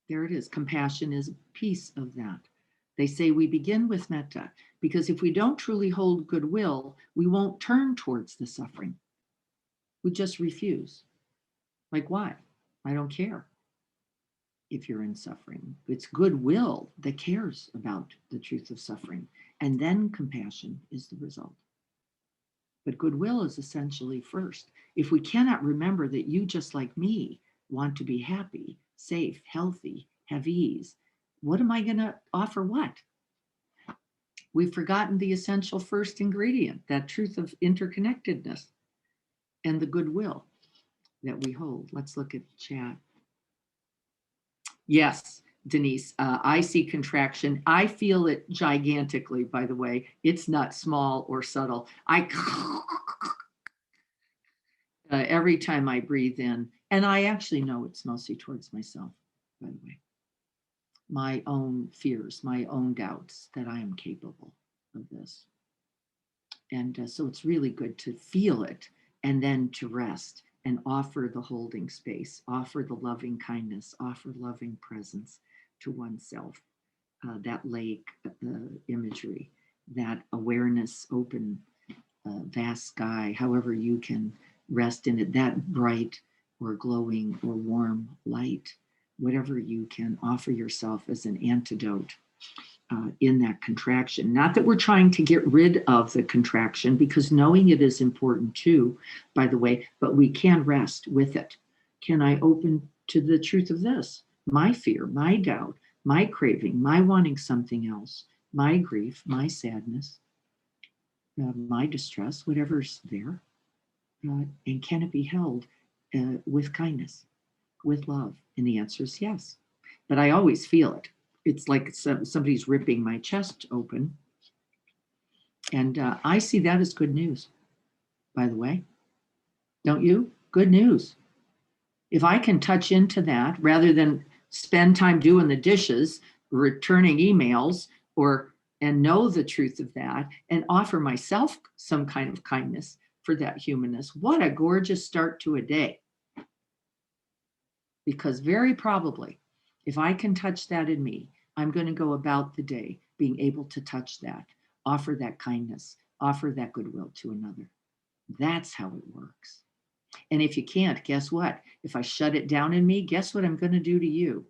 There it is. Compassion is a piece of that. They say we begin with metta. Because if we don't truly hold goodwill, we won't turn towards the suffering. We just refuse. Like, why? I don't care if you're in suffering. It's goodwill that cares about the truth of suffering. And then compassion is the result. But goodwill is essentially first. If we cannot remember that you, just like me, want to be happy, safe, healthy, have ease, what am I going to offer what? We've forgotten the essential first ingredient, that truth of interconnectedness and the goodwill that we hold. Let's look at chat. Yes, Denise, I see contraction. I feel it gigantically, by the way. It's not small or subtle. Every time I breathe in, and I actually know it's mostly towards myself, by the way. My own fears, my own doubts that I am capable of this. And so it's really good to feel it and then to rest and offer the holding space, offer the loving kindness, offer loving presence to oneself, that lake imagery, that awareness, open, vast sky, however you can rest in it, that bright or glowing or warm light, whatever you can offer yourself as an antidote in that contraction. Not that we're trying to get rid of the contraction, because knowing it is important too, by the way, but we can rest with it. Can I open to the truth of this? My fear, my doubt, my craving, my wanting something else, my grief, my sadness, my distress, whatever's there. And can it be held with kindness, with love? And the answer is yes. But I always feel it. It's like somebody's ripping my chest open. And I see that as good news, by the way. Don't you? Good news. If I can touch into that rather than spend time doing the dishes, returning emails, and know the truth of that and offer myself some kind of kindness for that humanness, what a gorgeous start to a day. Because very probably, if I can touch that in me, I'm going to go about the day being able to touch that, offer that kindness, offer that goodwill to another. That's how it works. And if you can't, guess what? If I shut it down in me, guess what I'm going to do to you?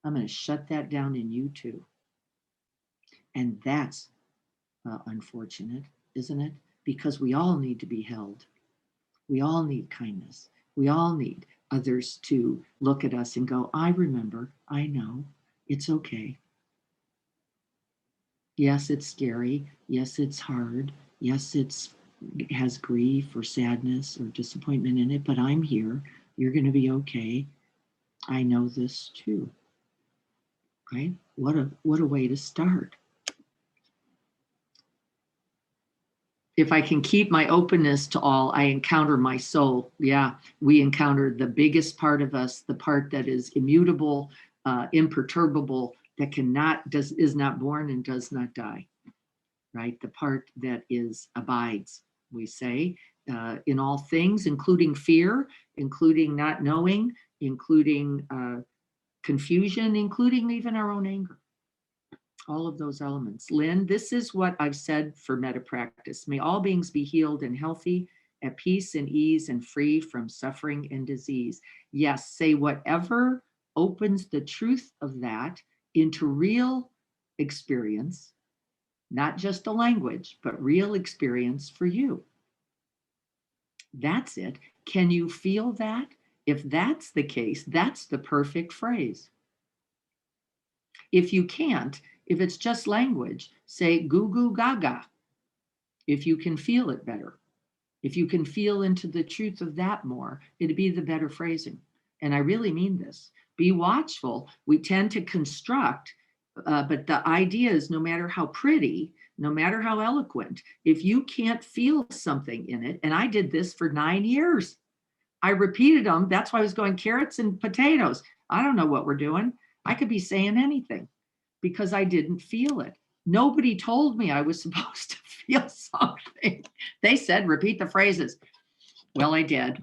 I'm going to shut that down in you too. And that's unfortunate, isn't it? Because we all need to be held. We all need kindness. We all need others to look at us and go, I remember, I know, it's okay. Yes, it's scary. Yes, it's hard. Yes, it has grief or sadness or disappointment in it, but I'm here. You're going to be okay. I know this too. Right? What a way to start. If I can keep my openness to all, I encounter my soul. Yeah, we encounter the biggest part of us, the part that is immutable, imperturbable, that is not born and does not die. Right? The part that abides, we say, in all things, including fear, including not knowing, including confusion, including even our own anger. All of those elements. Lynn, this is what I've said for metta practice. May all beings be healed and healthy, at peace and ease and free from suffering and disease. Yes, say whatever opens the truth of that into real experience, not just a language, but real experience for you. That's it. Can you feel that? If that's the case, that's the perfect phrase. If you can't, if it's just language, say goo goo gaga. If you can feel it better, if you can feel into the truth of that more, it'd be the better phrasing. And I really mean this. Be watchful. We tend to construct, but the idea is no matter how pretty, no matter how eloquent, if you can't feel something in it, and I did this for 9 years. I repeated them. That's why I was going carrots and potatoes. I don't know what we're doing. I could be saying anything because I didn't feel it. Nobody told me I was supposed to feel something. They said, repeat the phrases. Well, I did.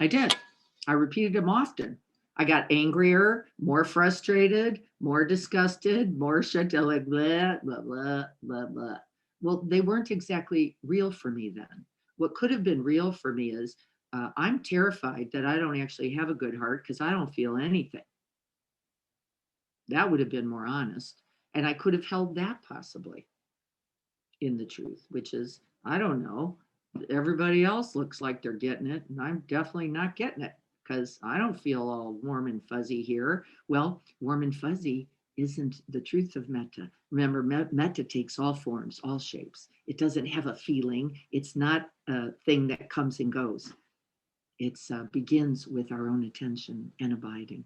I repeated them often. I got angrier, more frustrated, more disgusted, more shut down, like blah, blah, blah, blah, blah. Well, they weren't exactly real for me then. What could have been real for me is I'm terrified that I don't actually have a good heart because I don't feel anything. That would have been more honest. And I could have held that possibly in the truth, which is, I don't know. Everybody else looks like they're getting it, and I'm definitely not getting it because I don't feel all warm and fuzzy here. Well, warm and fuzzy isn't the truth of metta. Remember, metta takes all forms, all shapes. It doesn't have a feeling. It's not a thing that comes and goes. It begins with our own attention and abiding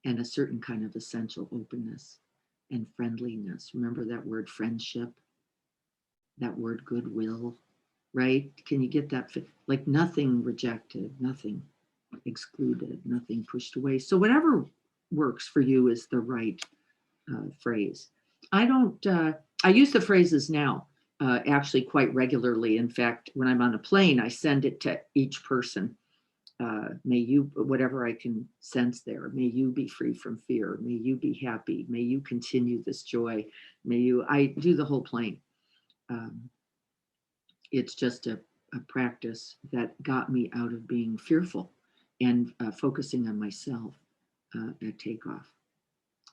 and a certain kind of essential openness and friendliness. Remember that word friendship, that word goodwill, right? Can you get that? Like nothing rejected, nothing excluded, nothing pushed away. So whatever works for you is the right phrase. I use the phrases now actually quite regularly. In fact, when I'm on a plane, I send it to each person. May you, whatever I can sense there, may you be free from fear. May you be happy. May you continue this joy. I do the whole plane. It's just a practice that got me out of being fearful and focusing on myself at takeoff,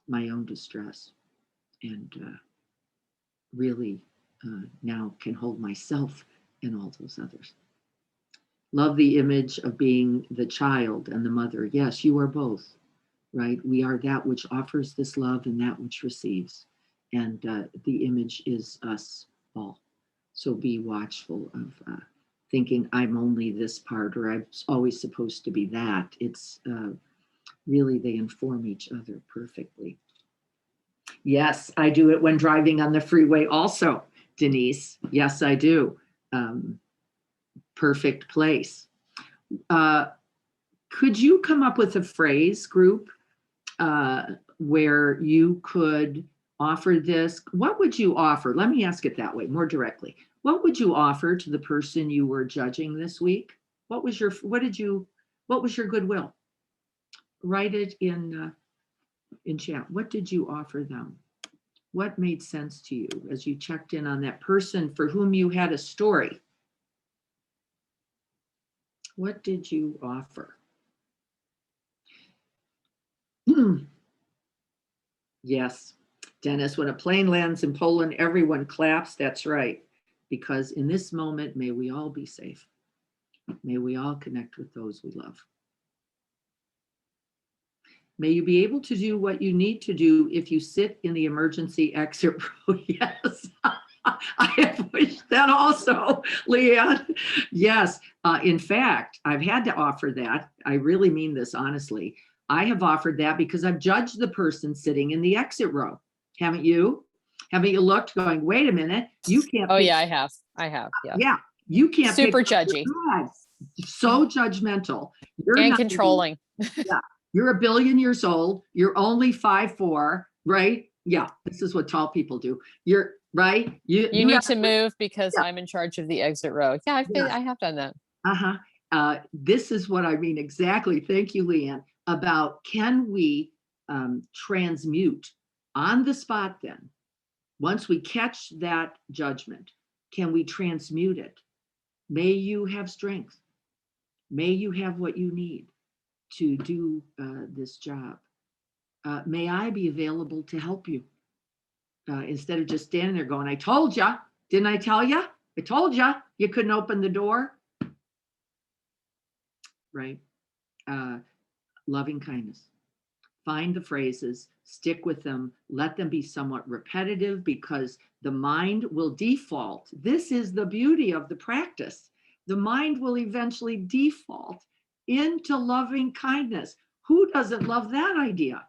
my own distress, and really now can hold myself and all those others. Love the image of being the child and the mother. Yes, you are both, right? We are that which offers this love and that which receives. And the image is us all. So be watchful of thinking I'm only this part or I'm always supposed to be that. It's really, they inform each other perfectly. Yes, I do it when driving on the freeway also, Denise. Yes, I do. Perfect place. Could you come up with a phrase, group, where you could offer this? What would you offer? Let me ask it that way, more directly. What would you offer to the person you were judging this week? What was your goodwill? Write it in chat. What did you offer them? What made sense to you as you checked in on that person for whom you had a story? What did you offer? Yes, Dennis, when a plane lands in Poland, everyone claps. That's right. Because in this moment, may we all be safe. May we all connect with those we love. May you be able to do what you need to do if you sit in the emergency exit row. Yes, I have wished that also, Leanne. Yes, in fact, I've had to offer that. I really mean this honestly. I have offered that because I've judged the person sitting in the exit row. Haven't you? Haven't you looked going, wait a minute, you can't. Oh yeah, I have. Yeah. Yeah, you can't. Super judgy. So judgmental. You're and not controlling. Yeah, you're 1 billion years old. You're only 5'4", right? Yeah, this is what tall people do. You're right. You need to move because I'm in charge of the exit row. Yeah, I have done that. This is what I mean exactly. Thank you, Leanne. About can we transmute on the spot then? Once we catch that judgment, can we transmute it? May you have strength. May you have what you need to do this job. May I be available to help you instead of just standing there going, I told you, didn't I tell you? I told you, you couldn't open the door. Right? Loving kindness. Find the phrases, stick with them, let them be somewhat repetitive because the mind will default. This is the beauty of the practice. The mind will eventually default into loving kindness. Who doesn't love that idea?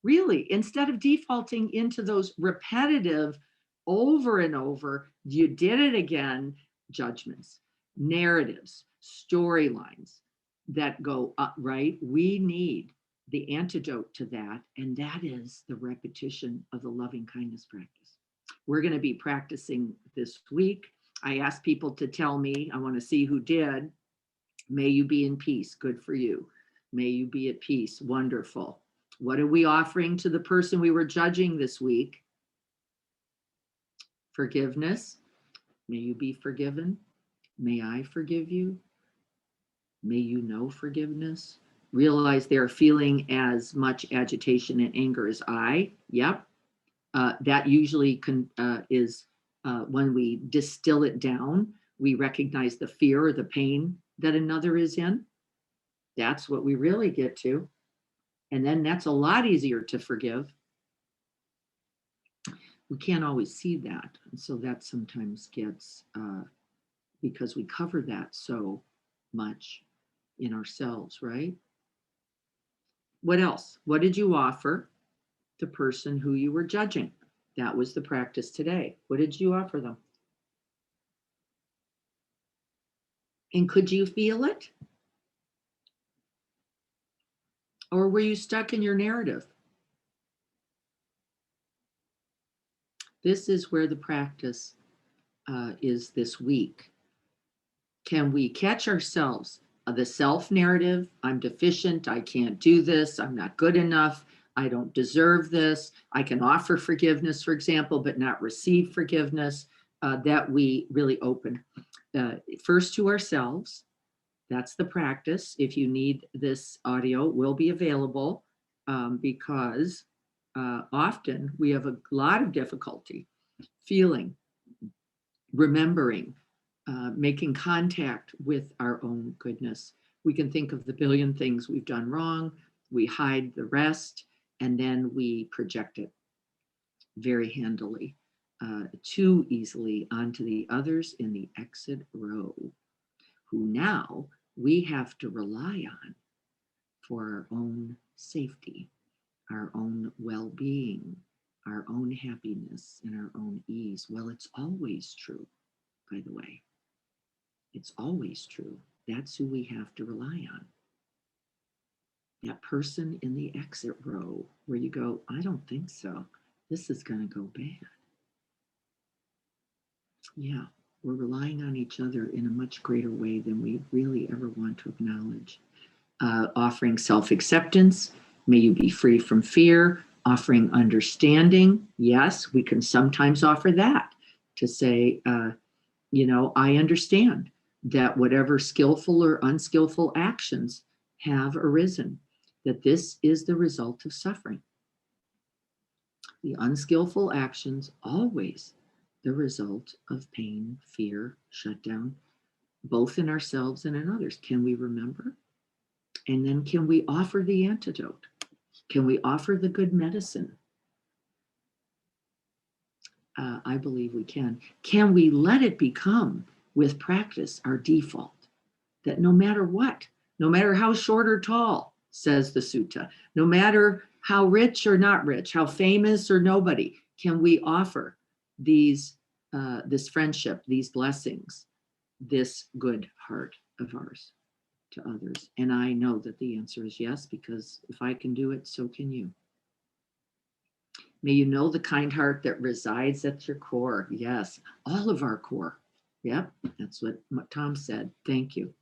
Really, instead of defaulting into those repetitive over and over, you did it again, judgments, narratives, storylines that go up, right? We need the antidote to that, and that is the repetition of the loving kindness practice. We're going to be practicing this week. I asked people to tell me, I want to see who did. May you be in peace. Good for you. May you be at peace. Wonderful. What are we offering to the person we were judging this week? Forgiveness. May you be forgiven. May I forgive you. May you know forgiveness. Realize they're feeling as much agitation and anger as I. Yep. That usually is when we distill it down, we recognize the fear or the pain that another is in. That's what we really get to. And then that's a lot easier to forgive. We can't always see that. And so that sometimes gets, because we cover that so much in ourselves, right? What else? What did you offer the person who you were judging? That was the practice today. What did you offer them? And could you feel it? Or were you stuck in your narrative? This is where the practice is this week. Can we catch ourselves? The self-narrative, I'm deficient, I can't do this, I'm not good enough, I don't deserve this, I can offer forgiveness, for example, but not receive forgiveness, that we really open. First to ourselves, that's the practice. If you need this audio, it will be available because often we have a lot of difficulty feeling, remembering, making contact with our own goodness. We can think of the billion things we've done wrong, we hide the rest, and then we project it very handily, too easily onto the others in the exit row, who now we have to rely on for our own safety, our own well-being, our own happiness, and our own ease. Well, it's always true, by the way. It's always true. That's who we have to rely on. That person in the exit row where you go, I don't think so. This is going to go bad. Yeah, we're relying on each other in a much greater way than we really ever want to acknowledge. Offering self-acceptance, may you be free from fear. Offering understanding, yes, we can sometimes offer that to say, I understand that whatever skillful or unskillful actions have arisen, that this is the result of suffering. The unskillful actions always the result of pain, fear, shutdown, both in ourselves and in others. Can we remember? And then can we offer the antidote? Can we offer the good medicine? I believe we can. Can we let it become, with practice, our default? That no matter what, no matter how short or tall, says the sutta, no matter how rich or not rich, how famous or nobody, can we offer this friendship, these blessings, this good heart of ours to others? And I know that the answer is yes, because if I can do it, so can you. May you know the kind heart that resides at your core. Yes, all of our core. Yep, that's what Tom said. Thank you.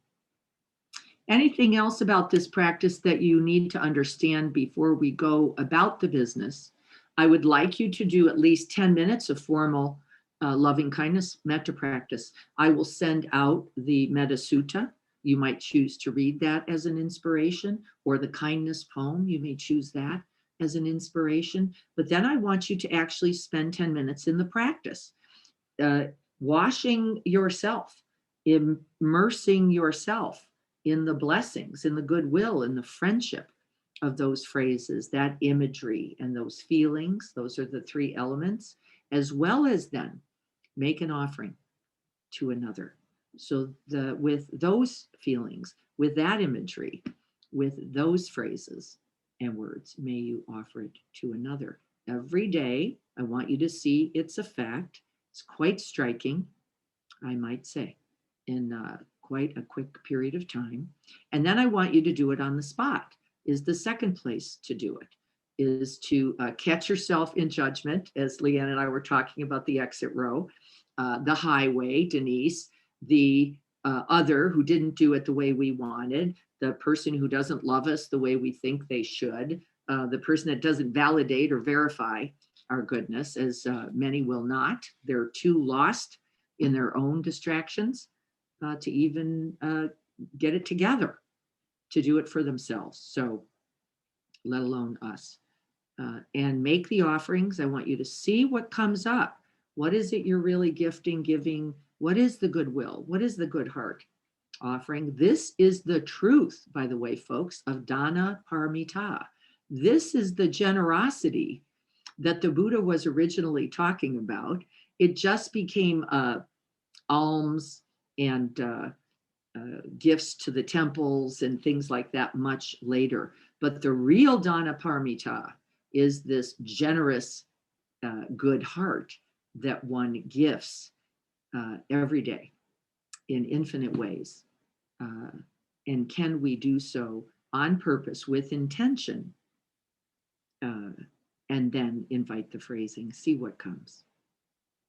Anything else about this practice that you need to understand before we go about the business? I would like you to do at least 10 minutes of formal loving kindness metta practice. I will send out the Metta Sutta. You might choose to read that as an inspiration, or the kindness poem. You may choose that as an inspiration. But then I want you to actually spend 10 minutes in the practice, washing yourself, immersing yourself in the blessings, in the goodwill, in the friendship of those phrases, that imagery and those feelings. Those are the three elements, as well as then make an offering to another. So with those feelings, with that imagery, with those phrases and words, may you offer it to another. Every day, I want you to see its effect. It's quite striking, I might say, in quite a quick period of time. And then I want you to do it on the spot, is the second place to do it, is to catch yourself in judgment, as Leanne and I were talking about the exit row, the highway, Denise, the other who didn't do it the way we wanted, the person who doesn't love us the way we think they should, the person that doesn't validate or verify our goodness, as many will not. They're too lost in their own distractions to even get it together to do it for themselves. So let alone us. And make the offerings. I want you to see what comes up. What is it you're really gifting, giving? What is the goodwill? What is the good heart offering? This is the truth, by the way, folks, of Dana Paramita. This is the generosity that the Buddha was originally talking about. It just became alms and gifts to the temples and things like that much later. But the real Dana Paramita is this generous, good heart that one gifts every day in infinite ways. And can we do so on purpose with intention? And then invite the phrasing, see what comes.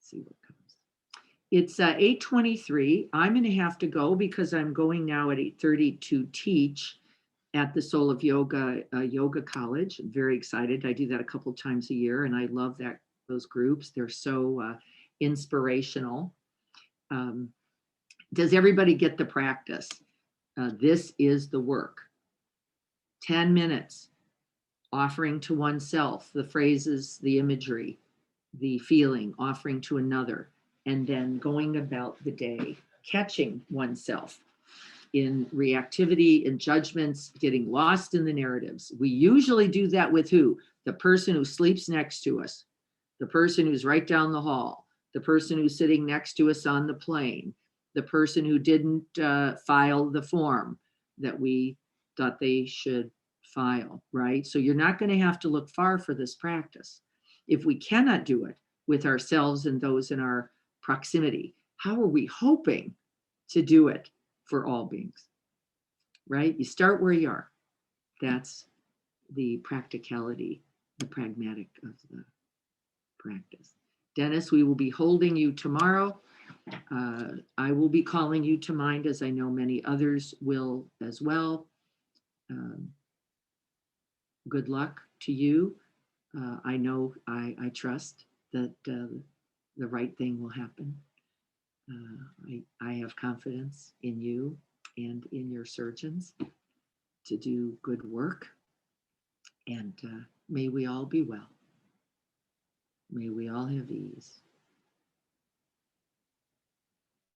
See what comes. It's 8:23. I'm going to have to go because I'm going now at 8:30 to teach at the Soul of Yoga Yoga College. I'm very excited. I do that a couple times a year, and I love those groups. They're so inspirational. Does everybody get the practice? This is the work. 10 minutes, offering to oneself, the phrases, the imagery, the feeling, offering to another, and then going about the day, catching oneself in reactivity, in judgments, getting lost in the narratives. We usually do that with who? The person who sleeps next to us, the person who's right down the hall, the person who's sitting next to us on the plane, the person who didn't file the form that we thought they should file, right? So you're not going to have to look far for this practice. If we cannot do it with ourselves and those in our proximity, how are we hoping to do it for all beings, right? You start where you are. That's the practicality, the pragmatic of the practice. Dennis, we will be holding you tomorrow. I will be calling you to mind, as I know many others will as well. Good luck to you. I know, I trust that the right thing will happen. I have confidence in you and in your surgeons to do good work. And may we all be well. May we all have ease.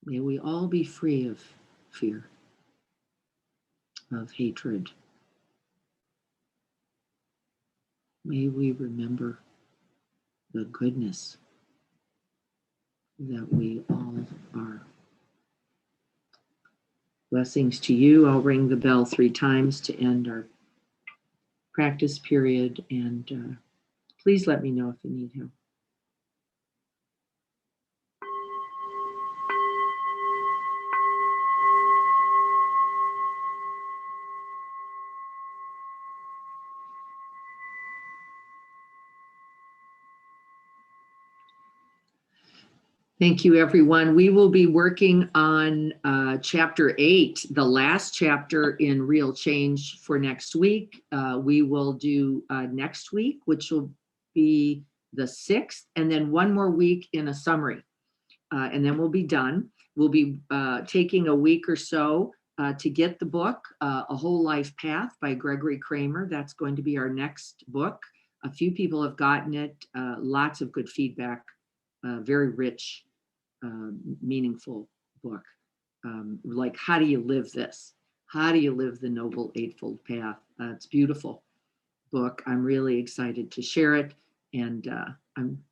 May we all be free of fear, of hatred. May we remember the goodness that we all are. Blessings to you. I'll ring the bell 3 times to end our practice period, and please let me know if you need help. Thank you, everyone. We will be working on chapter 8, the last chapter in Real Change for next week. We will do next week, which will be the 6th, and then 1 more week in a summary. And then we'll be done. We'll be taking a week or so to get the book, A Whole Life Path by Gregory Kramer. That's going to be our next book. A few people have gotten it, lots of good feedback, very rich, meaningful book. Like, how do you live this? How do you live the Noble Eightfold Path? It's a beautiful book. I'm really excited to share it. And I'm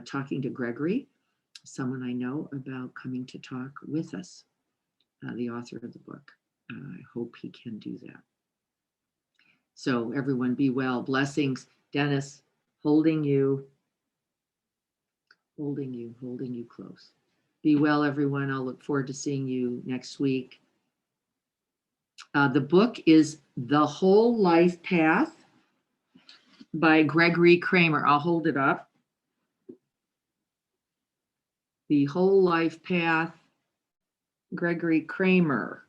talking to Gregory, someone I know, about coming to talk with us, the author of the book. I hope he can do that. So everyone be well. Blessings. Dennis, holding you close. Be well, everyone. I'll look forward to seeing you next week. The book is The Whole Life Path by Gregory Kramer. I'll hold it up. The Whole Life Path Gregory Kramer.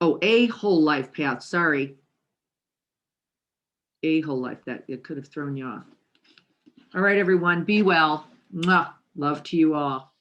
Oh, A Whole Life Path. Sorry. A Whole Life. That it could have thrown you off. All right, everyone. Be well. Mwah. Love to you all.